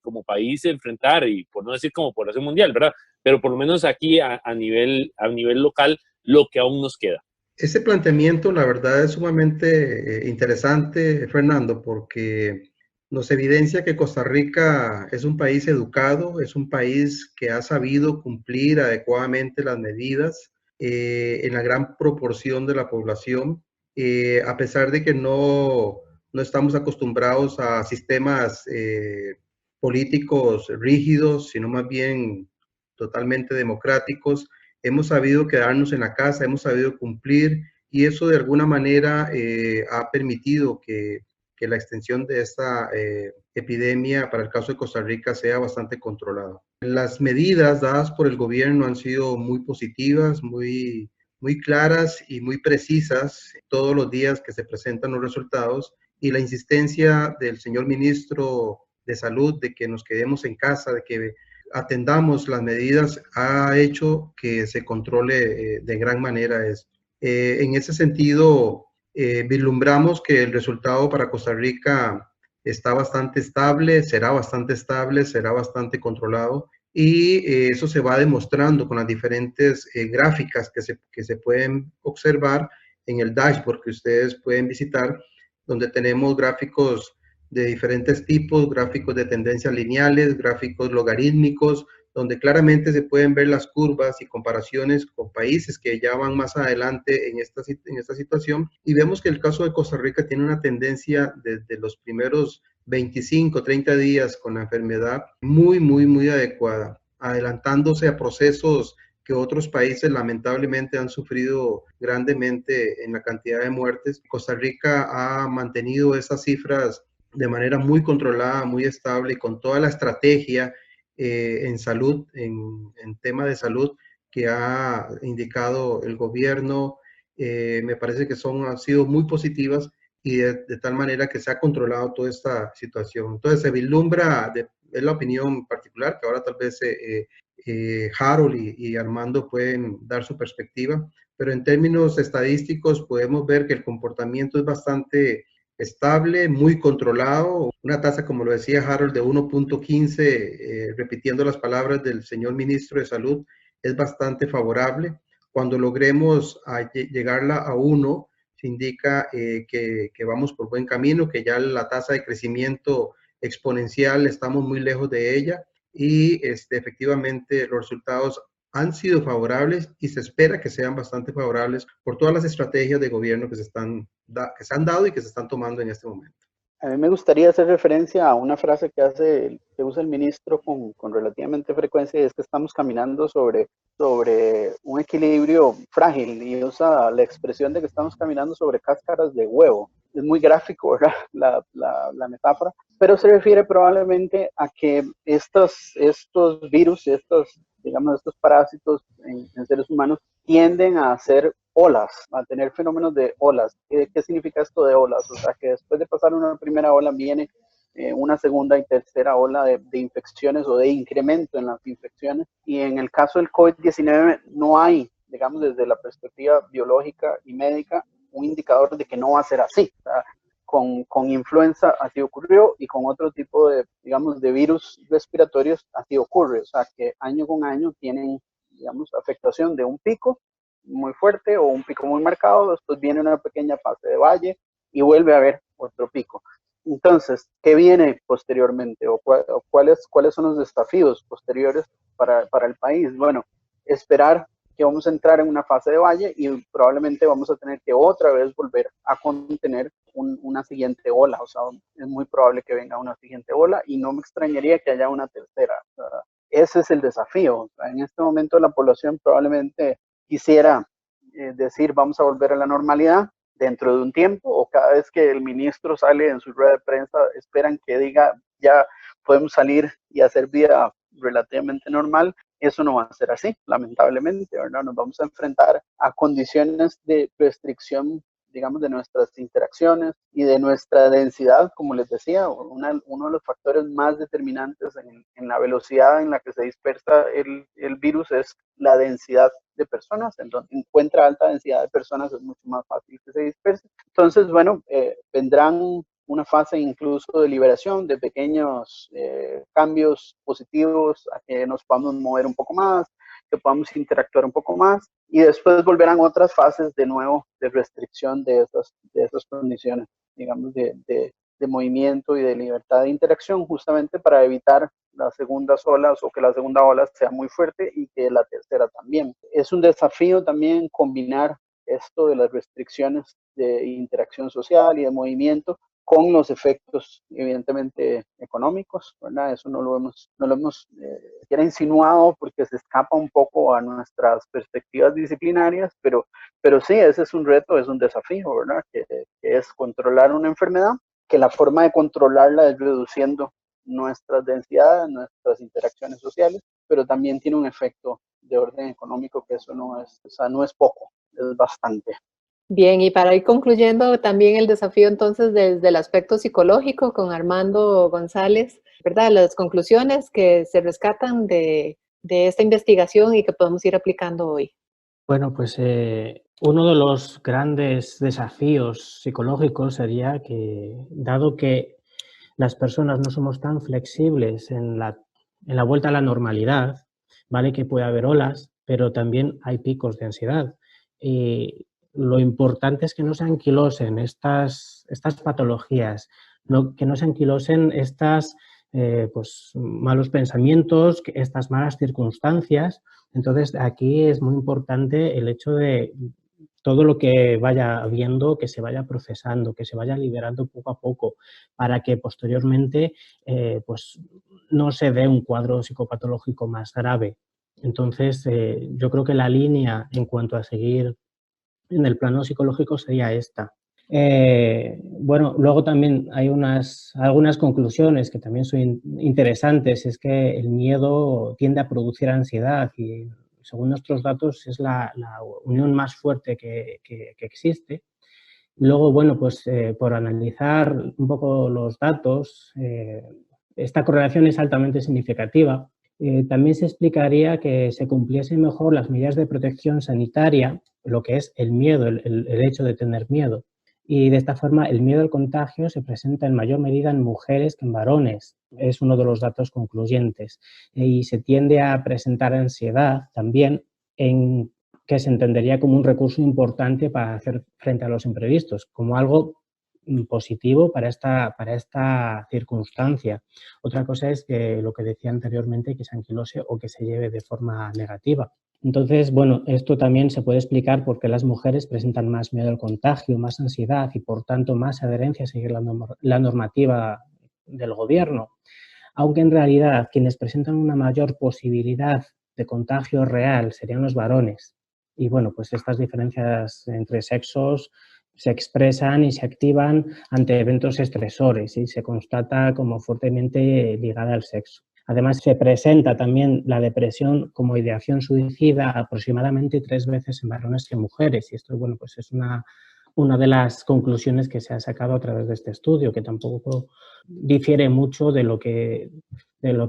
como país enfrentar, y por no decir como población mundial, ¿verdad? Pero por lo menos aquí a nivel local, lo que aún nos queda. Ese planteamiento, la verdad, es sumamente interesante, Fernando, porque nos evidencia que Costa Rica es un país educado, es un país que ha sabido cumplir adecuadamente las medidas en la gran proporción de la población, a pesar de que no estamos acostumbrados a sistemas políticos rígidos, sino más bien totalmente democráticos. Hemos sabido quedarnos en la casa, hemos sabido cumplir, y eso de alguna manera ha permitido que la extensión de esta epidemia para el caso de Costa Rica sea bastante controlada. Las medidas dadas por el gobierno han sido muy positivas, muy claras y muy precisas todos los días que se presentan los resultados, y la insistencia del señor ministro de Salud de que nos quedemos en casa, de que atendamos las medidas, ha hecho que se controle de gran manera esto. En ese sentido, vislumbramos que el resultado para Costa Rica está bastante estable, será bastante controlado, y eso se va demostrando con las diferentes gráficas que se pueden observar en el dashboard que ustedes pueden visitar, donde tenemos gráficos de diferentes tipos, gráficos de tendencias lineales, gráficos logarítmicos, donde claramente se pueden ver las curvas y comparaciones con países que ya van más adelante en esta situación, y vemos que el caso de Costa Rica tiene una tendencia desde los primeros 25, 30 días con la enfermedad muy adecuada, adelantándose a procesos que otros países lamentablemente han sufrido grandemente en la cantidad de muertes. Costa Rica ha mantenido esas cifras de manera muy controlada, muy estable, y con toda la estrategia en salud, en tema de salud que ha indicado el gobierno. Me parece que han sido muy positivas, y de tal manera que se ha controlado toda esta situación. Entonces se vislumbra, es la opinión particular, que ahora tal vez Harold y Armando pueden dar su perspectiva, pero en términos estadísticos podemos ver que el comportamiento es bastante estable, muy controlado, una tasa, como lo decía Harold, de 1.15, repitiendo las palabras del señor ministro de Salud, es bastante favorable. Cuando logremos llegarla a 1, indica que vamos por buen camino, que ya la tasa de crecimiento exponencial estamos muy lejos de ella y efectivamente los resultados han sido favorables y se espera que sean bastante favorables por todas las estrategias de gobierno que se han dado y que se están tomando en este momento. A mí me gustaría hacer referencia a una frase que usa el ministro con relativamente frecuencia, y es que estamos caminando sobre un equilibrio frágil, y usa la expresión de que estamos caminando sobre cáscaras de huevo. Es muy gráfico, ¿verdad? La metáfora, pero se refiere probablemente a que estos virus, estos parásitos en seres humanos tienden a hacer olas, a tener fenómenos de olas. ¿Qué significa esto de olas? O sea, que después de pasar una primera ola viene una segunda y tercera ola de infecciones o de incremento en las infecciones. Y en el caso del COVID-19 no hay, digamos, desde la perspectiva biológica y médica, un indicador de que no va a ser así. O sea, con influenza así ocurrió, y con otro tipo de, digamos, de virus respiratorios así ocurre. O sea, que año con año tienen, digamos, afectación de un pico muy fuerte o un pico muy marcado, después viene una pequeña fase de valle y vuelve a haber otro pico. Entonces, ¿qué viene posteriormente? ¿O cuáles son los desafíos posteriores para el país? Bueno, esperar que vamos a entrar en una fase de valle y probablemente vamos a tener que otra vez volver a contener una siguiente ola. O sea, es muy probable que venga una siguiente ola y no me extrañaría que haya una tercera. O sea, ese es el desafío. O sea, en este momento la población probablemente quisiera decir vamos a volver a la normalidad dentro de un tiempo, o cada vez que el ministro sale en su rueda de prensa esperan que diga ya podemos salir y hacer vida relativamente normal. Eso no va a ser así, lamentablemente, ¿verdad? Nos vamos a enfrentar a condiciones de restricción, digamos, de nuestras interacciones y de nuestra densidad. Como les decía, uno de los factores más determinantes en la velocidad en la que se dispersa el virus es la densidad de personas. En donde encuentra alta densidad de personas es mucho más fácil que se disperse. Entonces, bueno, vendrán una fase incluso de liberación, de pequeños cambios positivos, a que nos podamos mover un poco más, que podamos interactuar un poco más, y después volverán otras fases de nuevo de restricción de esas condiciones, digamos, de movimiento y de libertad de interacción, justamente para evitar las segundas olas, o que la segunda ola sea muy fuerte y que la tercera también. Es un desafío también combinar esto de las restricciones de interacción social y de movimiento con los efectos evidentemente económicos, ¿verdad? Eso no lo hemos siquiera insinuado porque se escapa un poco a nuestras perspectivas disciplinarias, pero sí, ese es un reto, es un desafío, ¿verdad? Que es controlar una enfermedad, que la forma de controlarla es reduciendo nuestras densidades, nuestras interacciones sociales, pero también tiene un efecto de orden económico, que eso no es poco, es bastante. Bien, y para ir concluyendo también el desafío entonces desde el aspecto psicológico con Armando González, ¿verdad? Las conclusiones que se rescatan de esta investigación y que podemos ir aplicando hoy. Bueno, pues uno de los grandes desafíos psicológicos sería que, dado que las personas no somos tan flexibles en la vuelta a la normalidad, ¿vale? Que puede haber olas, pero también hay picos de ansiedad. Y lo importante es que no se anquilosen estas patologías, que no se anquilosen estos pues, malos pensamientos, estas malas circunstancias. Entonces, aquí es muy importante el hecho de todo lo que vaya viendo, que se vaya procesando, que se vaya liberando poco a poco, para que posteriormente pues no se dé un cuadro psicopatológico más grave. Entonces, yo creo que la línea en cuanto a seguir en el plano psicológico sería esta. Bueno, luego también hay algunas conclusiones que también son interesantes. Es que el miedo tiende a producir ansiedad y, según nuestros datos, es la unión más fuerte que existe. Luego, bueno, pues por analizar un poco los datos, esta correlación es altamente significativa. También se explicaría que se cumpliesen mejor las medidas de protección sanitaria, lo que es el miedo, el hecho de tener miedo. Y de esta forma el miedo al contagio se presenta en mayor medida en mujeres que en varones. Es uno de los datos concluyentes. Y se tiende a presentar ansiedad también en que se entendería como un recurso importante para hacer frente a los imprevistos, como algo positivo para esta circunstancia. Otra cosa es que lo que decía anteriormente, que se anquilose o que se lleve de forma negativa. Entonces, bueno, esto también se puede explicar por qué las mujeres presentan más miedo al contagio, más ansiedad y, por tanto, más adherencia a seguir la normativa del gobierno. Aunque en realidad quienes presentan una mayor posibilidad de contagio real serían los varones. Y bueno, pues estas diferencias entre sexos se expresan y se activan ante eventos estresores y se constata como fuertemente ligada al sexo. Además, se presenta también la depresión como ideación suicida aproximadamente 3 veces en varones que en mujeres. Y esto, bueno, pues es una de las conclusiones que se ha sacado a través de este estudio, que tampoco difiere mucho de lo que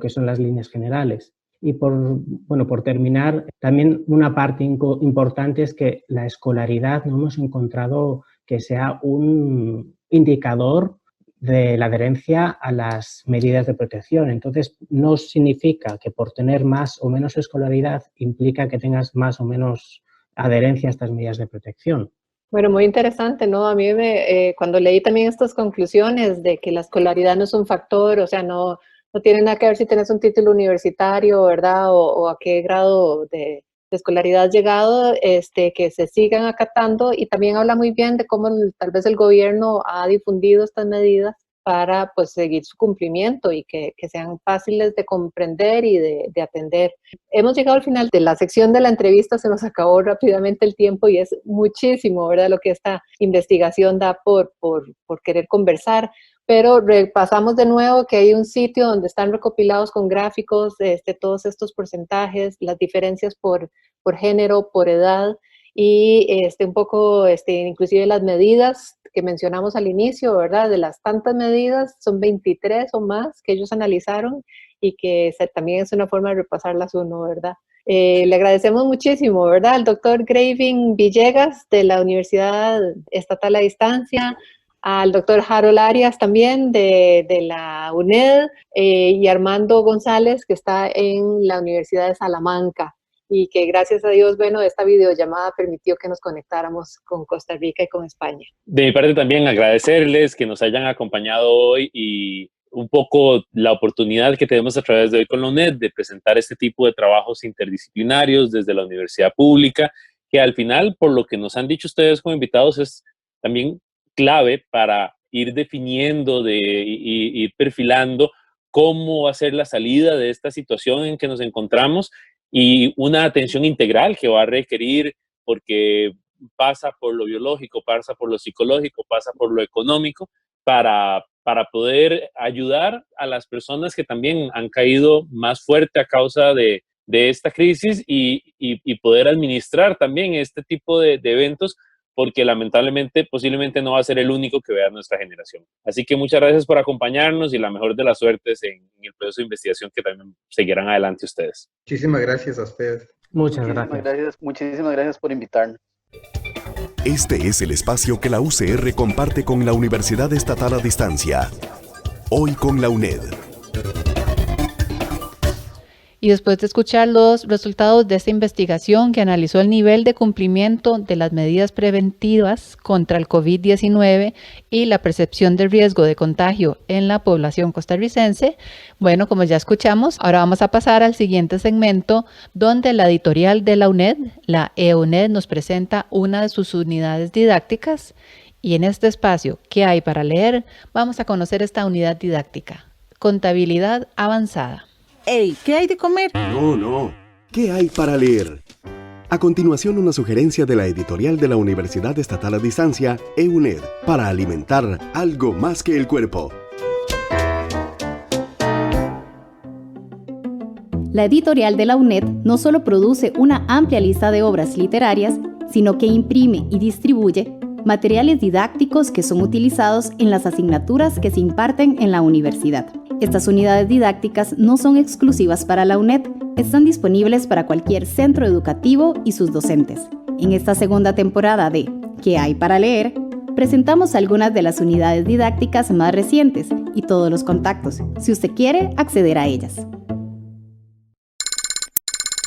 son las líneas generales. Y por terminar, también una parte importante es que la escolaridad no hemos encontrado que sea un indicador de la adherencia a las medidas de protección. Entonces, no significa que por tener más o menos escolaridad implica que tengas más o menos adherencia a estas medidas de protección. Bueno, muy interesante, ¿no? A mí cuando leí también estas conclusiones de que la escolaridad no es un factor, o sea, no tiene nada que ver si tienes un título universitario, ¿verdad? O a qué grado de escolaridad has llegado, que se sigan acatando, y también habla muy bien de cómo tal vez el gobierno ha difundido estas medidas para pues seguir su cumplimiento y que sean fáciles de comprender y de atender. Hemos llegado al final de la sección de la entrevista, se nos acabó rápidamente el tiempo y es muchísimo, ¿verdad?, lo que esta investigación da por querer conversar. Pero repasamos de nuevo que hay un sitio donde están recopilados con gráficos todos estos porcentajes, las diferencias por género, por edad y un poco inclusive las medidas que mencionamos al inicio, ¿verdad? De las tantas medidas, son 23 o más que ellos analizaron y que también es una forma de repasarlas uno, ¿verdad? Le agradecemos muchísimo, ¿verdad?, al doctor Graving Villegas de la Universidad Estatal a Distancia, al doctor Harold Arias también de la UNED y Armando González, que está en la Universidad de Salamanca, y que gracias a Dios, bueno, esta videollamada permitió que nos conectáramos con Costa Rica y con España. De mi parte también agradecerles que nos hayan acompañado hoy y un poco la oportunidad que tenemos a través de Hoy con la UNED de presentar este tipo de trabajos interdisciplinarios desde la universidad pública, que al final, por lo que nos han dicho ustedes como invitados, es también clave para ir definiendo y ir perfilando cómo va a ser la salida de esta situación en que nos encontramos, y una atención integral que va a requerir, porque pasa por lo biológico, pasa por lo psicológico, pasa por lo económico, para poder ayudar a las personas que también han caído más fuerte a causa de esta crisis y poder administrar también este tipo de eventos, porque lamentablemente posiblemente no va a ser el único que vea nuestra generación. Así que muchas gracias por acompañarnos y la mejor de las suertes en el proceso de investigación que también seguirán adelante ustedes. Muchísimas gracias a ustedes. Muchas gracias. Muchísimas gracias por invitarnos. Este es el espacio que la UCR comparte con la Universidad Estatal a Distancia. Hoy con la UNED. Y después de escuchar los resultados de esta investigación que analizó el nivel de cumplimiento de las medidas preventivas contra el COVID-19 y la percepción de riesgo de contagio en la población costarricense, bueno, como ya escuchamos, ahora vamos a pasar al siguiente segmento donde la editorial de la UNED, la EUNED, nos presenta una de sus unidades didácticas. Y en este espacio, ¿qué hay para leer?, vamos a conocer esta unidad didáctica, Contabilidad Avanzada. ¡Ey! ¿Qué hay de comer? No. ¿Qué hay para leer? A continuación, una sugerencia de la editorial de la Universidad Estatal a Distancia, EUNED, para alimentar algo más que el cuerpo. La editorial de la UNED no solo produce una amplia lista de obras literarias, sino que imprime y distribuye materiales didácticos que son utilizados en las asignaturas que se imparten en la universidad. Estas unidades didácticas no son exclusivas para la UNED, están disponibles para cualquier centro educativo y sus docentes. En esta segunda temporada de ¿Qué hay para leer?, presentamos algunas de las unidades didácticas más recientes y todos los contactos, si usted quiere acceder a ellas.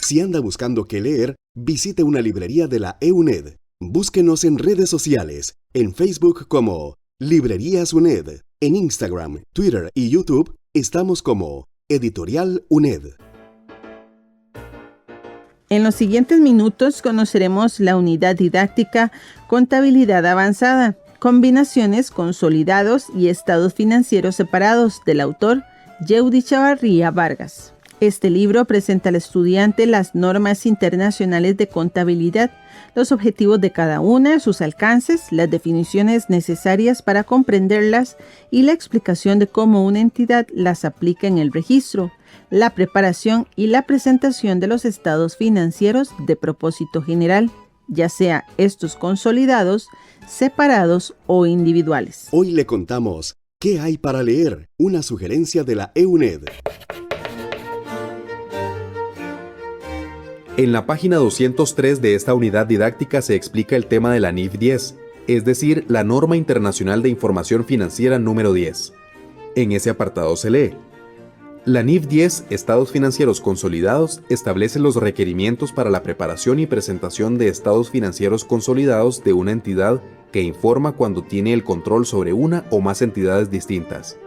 Si anda buscando qué leer, visite una librería de la EUNED. Búsquenos en redes sociales, en Facebook como Librerías UNED, en Instagram, Twitter y YouTube estamos como Editorial UNED. En los siguientes minutos conoceremos la unidad didáctica Contabilidad Avanzada, Combinaciones, Consolidados y Estados Financieros Separados, del autor Yehudy Chavarría Vargas. Este libro presenta al estudiante las normas internacionales de contabilidad, los objetivos de cada una, sus alcances, las definiciones necesarias para comprenderlas y la explicación de cómo una entidad las aplica en el registro, la preparación y la presentación de los estados financieros de propósito general, ya sea estos consolidados, separados o individuales. Hoy le contamos ¿Qué hay para leer? Una sugerencia de la EUNED. En la página 203 de esta unidad didáctica se explica el tema de la NIF 10, es decir, la Norma Internacional de Información Financiera número 10. En ese apartado se lee: la NIF 10, Estados Financieros Consolidados, establece los requerimientos para la preparación y presentación de estados financieros consolidados de una entidad que informa cuando tiene el control sobre una o más entidades distintas.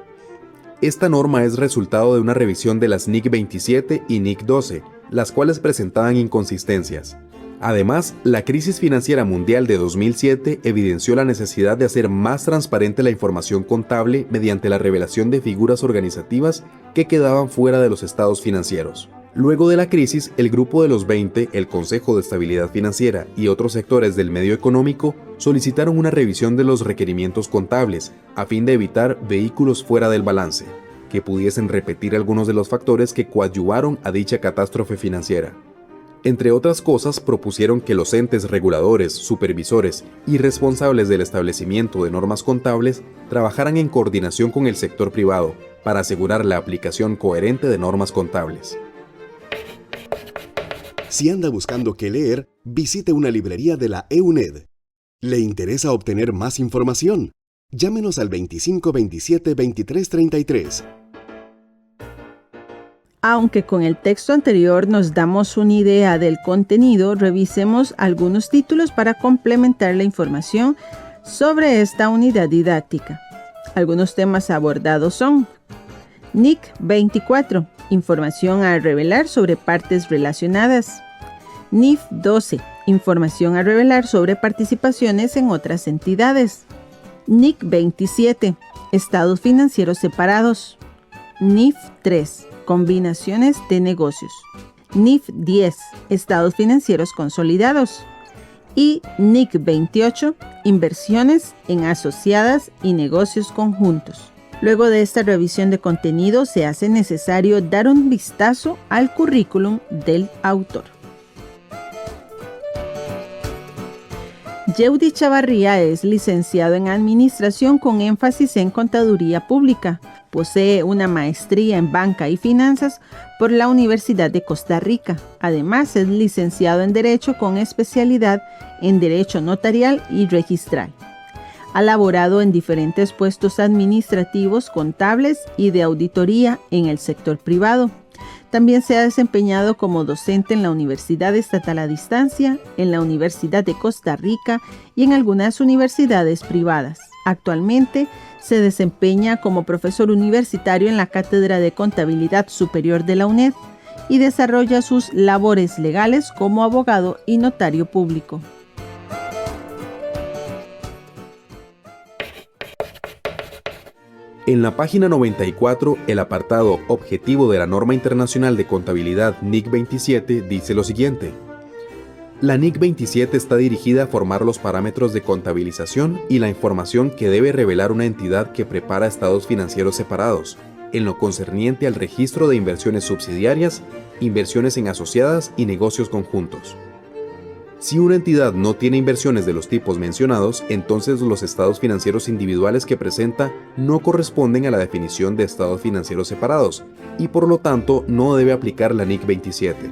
Esta norma es resultado de una revisión de las NIC 27 y NIC 12, las cuales presentaban inconsistencias. Además, la crisis financiera mundial de 2007 evidenció la necesidad de hacer más transparente la información contable mediante la revelación de figuras organizativas que quedaban fuera de los estados financieros. Luego de la crisis, el Grupo de los 20, el Consejo de Estabilidad Financiera y otros sectores del medio económico solicitaron una revisión de los requerimientos contables a fin de evitar vehículos fuera del balance, que pudiesen repetir algunos de los factores que coadyuvaron a dicha catástrofe financiera. Entre otras cosas, propusieron que los entes reguladores, supervisores y responsables del establecimiento de normas contables trabajaran en coordinación con el sector privado para asegurar la aplicación coherente de normas contables. Si anda buscando qué leer, visite una librería de la EUNED. ¿Le interesa obtener más información? Llámenos al 25 27 23 33. Aunque con el texto anterior nos damos una idea del contenido, revisemos algunos títulos para complementar la información sobre esta unidad didáctica. Algunos temas abordados son: NIC 24, información a revelar sobre partes relacionadas. NIF 12, información a revelar sobre participaciones en otras entidades. NIC 27, estados financieros separados. NIF 3, combinaciones de negocios. NIF 10, estados financieros consolidados. Y NIC 28, inversiones en asociadas y negocios conjuntos. Luego de esta revisión de contenido, se hace necesario dar un vistazo al currículum del autor. Yehudy Chavarría es licenciado en Administración con énfasis en Contaduría Pública. Posee una maestría en Banca y Finanzas por la Universidad de Costa Rica. Además, es licenciado en Derecho con especialidad en Derecho Notarial y Registral. Ha laborado en diferentes puestos administrativos, contables y de auditoría en el sector privado. También se ha desempeñado como docente en la Universidad Estatal a Distancia, en la Universidad de Costa Rica y en algunas universidades privadas. Actualmente se desempeña como profesor universitario en la Cátedra de Contabilidad Superior de la UNED y desarrolla sus labores legales como abogado y notario público. En la página 94, el apartado Objetivo de la Norma Internacional de Contabilidad NIC 27 dice lo siguiente: la NIC 27 está dirigida a formar los parámetros de contabilización y la información que debe revelar una entidad que prepara estados financieros separados, en lo concerniente al registro de inversiones subsidiarias, inversiones en asociadas y negocios conjuntos. Si una entidad no tiene inversiones de los tipos mencionados, entonces los estados financieros individuales que presenta no corresponden a la definición de estados financieros separados y por lo tanto no debe aplicar la NIC 27.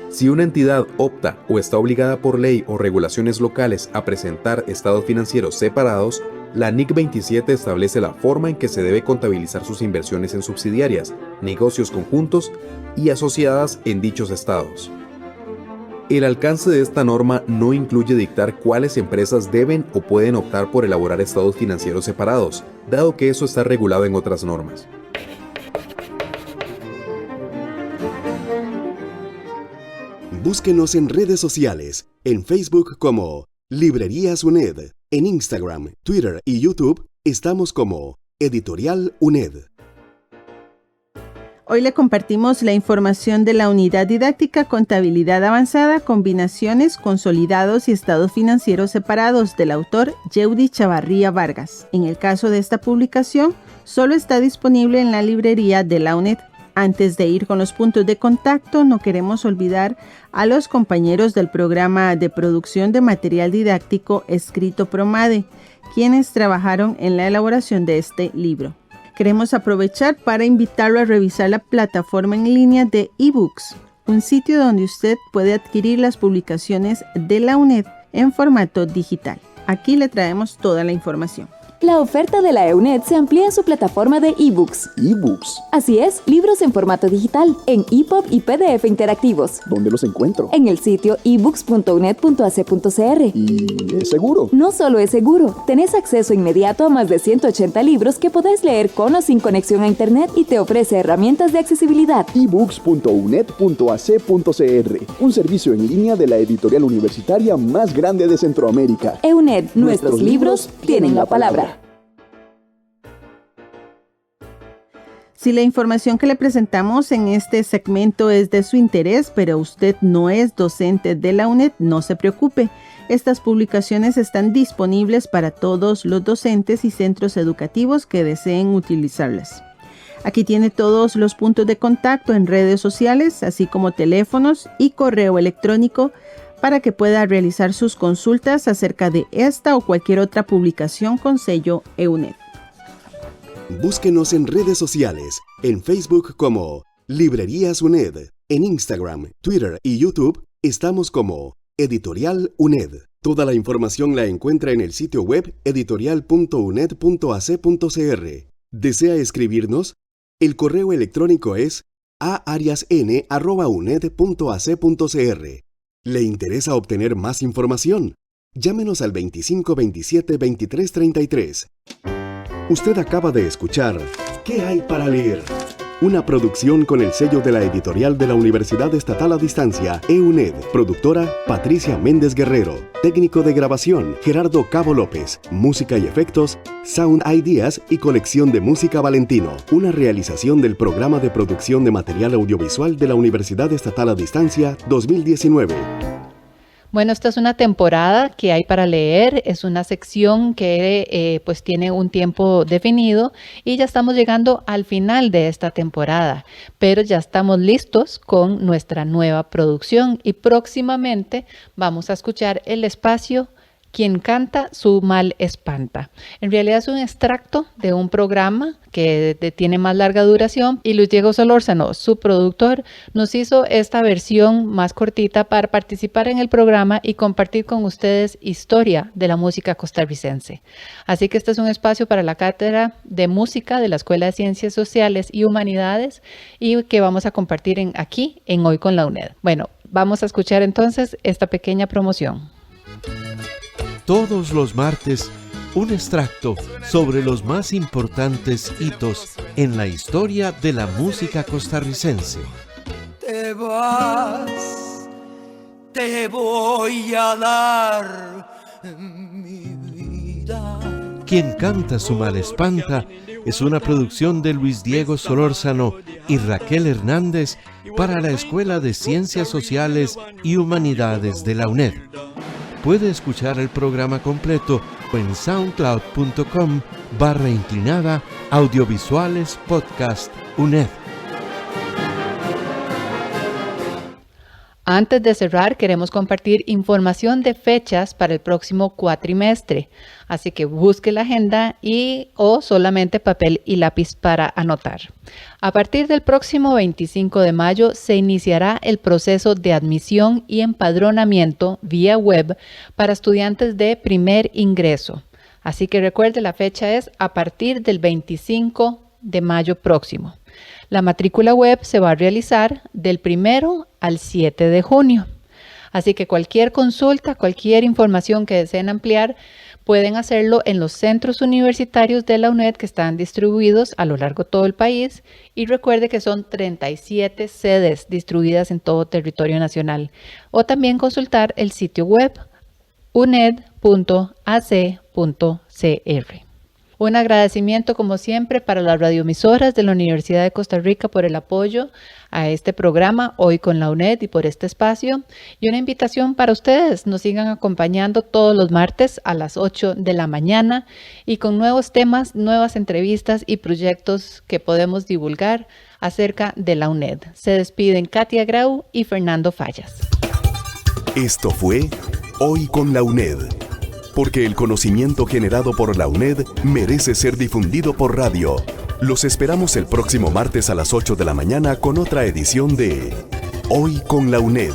Si una entidad opta o está obligada por ley o regulaciones locales a presentar estados financieros separados, la NIC 27 establece la forma en que se debe contabilizar sus inversiones en subsidiarias, negocios conjuntos y asociadas en dichos estados. El alcance de esta norma no incluye dictar cuáles empresas deben o pueden optar por elaborar estados financieros separados, dado que eso está regulado en otras normas. Búsquenos en redes sociales, en Facebook como Librerías UNED, en Instagram, Twitter y YouTube estamos como Editorial UNED. Hoy le compartimos la información de la Unidad Didáctica Contabilidad Avanzada, Combinaciones, Consolidados y Estados Financieros Separados del autor Yeudi Chavarría Vargas. En el caso de esta publicación, solo está disponible en la librería de la UNED. Antes de ir con los puntos de contacto, no queremos olvidar a los compañeros del programa de producción de material didáctico escrito PROMADE, quienes trabajaron en la elaboración de este libro. Queremos aprovechar para invitarlo a revisar la plataforma en línea de eBooks, un sitio donde usted puede adquirir las publicaciones de la UNED en formato digital. Aquí le traemos toda la información. La oferta de la EUNED se amplía en su plataforma de ebooks. ¿Ebooks? Así es, libros en formato digital, en EPUB y PDF interactivos. ¿Dónde los encuentro? En el sitio ebooks.uned.ac.cr. ¿Y es seguro? No solo es seguro, tenés acceso inmediato a más de 180 libros que podés leer con o sin conexión a internet y te ofrece herramientas de accesibilidad. ebooks.uned.ac.cr, un servicio en línea de la editorial universitaria más grande de Centroamérica. EUNED, nuestros libros tienen la palabra. Si la información que le presentamos en este segmento es de su interés, pero usted no es docente de la UNED, no se preocupe. Estas publicaciones están disponibles para todos los docentes y centros educativos que deseen utilizarlas. Aquí tiene todos los puntos de contacto en redes sociales, así como teléfonos y correo electrónico para que pueda realizar sus consultas acerca de esta o cualquier otra publicación con sello EUNED. Búsquenos en redes sociales, en Facebook como Librerías UNED, en Instagram, Twitter y YouTube estamos como Editorial UNED. Toda la información la encuentra en el sitio web editorial.uned.ac.cr. ¿Desea escribirnos? El correo electrónico es aariasn@uned.ac.cr. ¿Le interesa obtener más información? Llámenos al 25 27 23 33. Usted acaba de escuchar ¿Qué hay para leer? Una producción con el sello de la editorial de la Universidad Estatal a Distancia, EUNED. Productora, Patricia Méndez Guerrero. Técnico de grabación, Gerardo Cabo López. Música y efectos, Sound Ideas y colección de música Valentino. Una realización del Programa de Producción de Material Audiovisual de la Universidad Estatal a Distancia 2019. Bueno, esta es una temporada que hay para leer, es una sección que pues tiene un tiempo definido y ya estamos llegando al final de esta temporada, pero ya estamos listos con nuestra nueva producción y próximamente vamos a escuchar el espacio Quien canta su mal espanta. En realidad es un extracto de un programa que tiene más larga duración y Luis Diego Solórzano, su productor, nos hizo esta versión más cortita para participar en el programa y compartir con ustedes historia de la música costarricense. Así que este es un espacio para la Cátedra de Música de la Escuela de Ciencias Sociales y Humanidades y que vamos a compartir aquí en Hoy con la UNED. Bueno, vamos a escuchar entonces esta pequeña promoción. Todos los martes, un extracto sobre los más importantes hitos en la historia de la música costarricense. Te vas, te voy a dar mi vida. Quien canta su mal espanta es una producción de Luis Diego Solórzano y Raquel Hernández para la Escuela de Ciencias Sociales y Humanidades de la UNED. Puede escuchar el programa completo en soundcloud.com/audiovisuales podcast UNED. Antes de cerrar, queremos compartir información de fechas para el próximo cuatrimestre. Así que busque la agenda o solamente papel y lápiz para anotar. A partir del próximo 25 de mayo se iniciará el proceso de admisión y empadronamiento vía web para estudiantes de primer ingreso. Así que recuerde, la fecha es a partir del 25 de mayo próximo. La matrícula web se va a realizar del 1 al 7 de junio. Así que cualquier consulta, cualquier información que deseen ampliar, pueden hacerlo en los centros universitarios de la UNED que están distribuidos a lo largo de todo el país. Y recuerde que son 37 sedes distribuidas en todo territorio nacional. O también consultar el sitio web uned.ac.cr. Un agradecimiento, como siempre, para las radioemisoras de la Universidad de Costa Rica por el apoyo a este programa Hoy con la UNED y por este espacio. Y una invitación para ustedes, nos sigan acompañando todos los martes a las 8 de la mañana y con nuevos temas, nuevas entrevistas y proyectos que podemos divulgar acerca de la UNED. Se despiden Katia Grau y Fernando Fallas. Esto fue Hoy con la UNED. Porque el conocimiento generado por la UNED merece ser difundido por radio. Los esperamos el próximo martes a las 8 de la mañana con otra edición de Hoy con la UNED.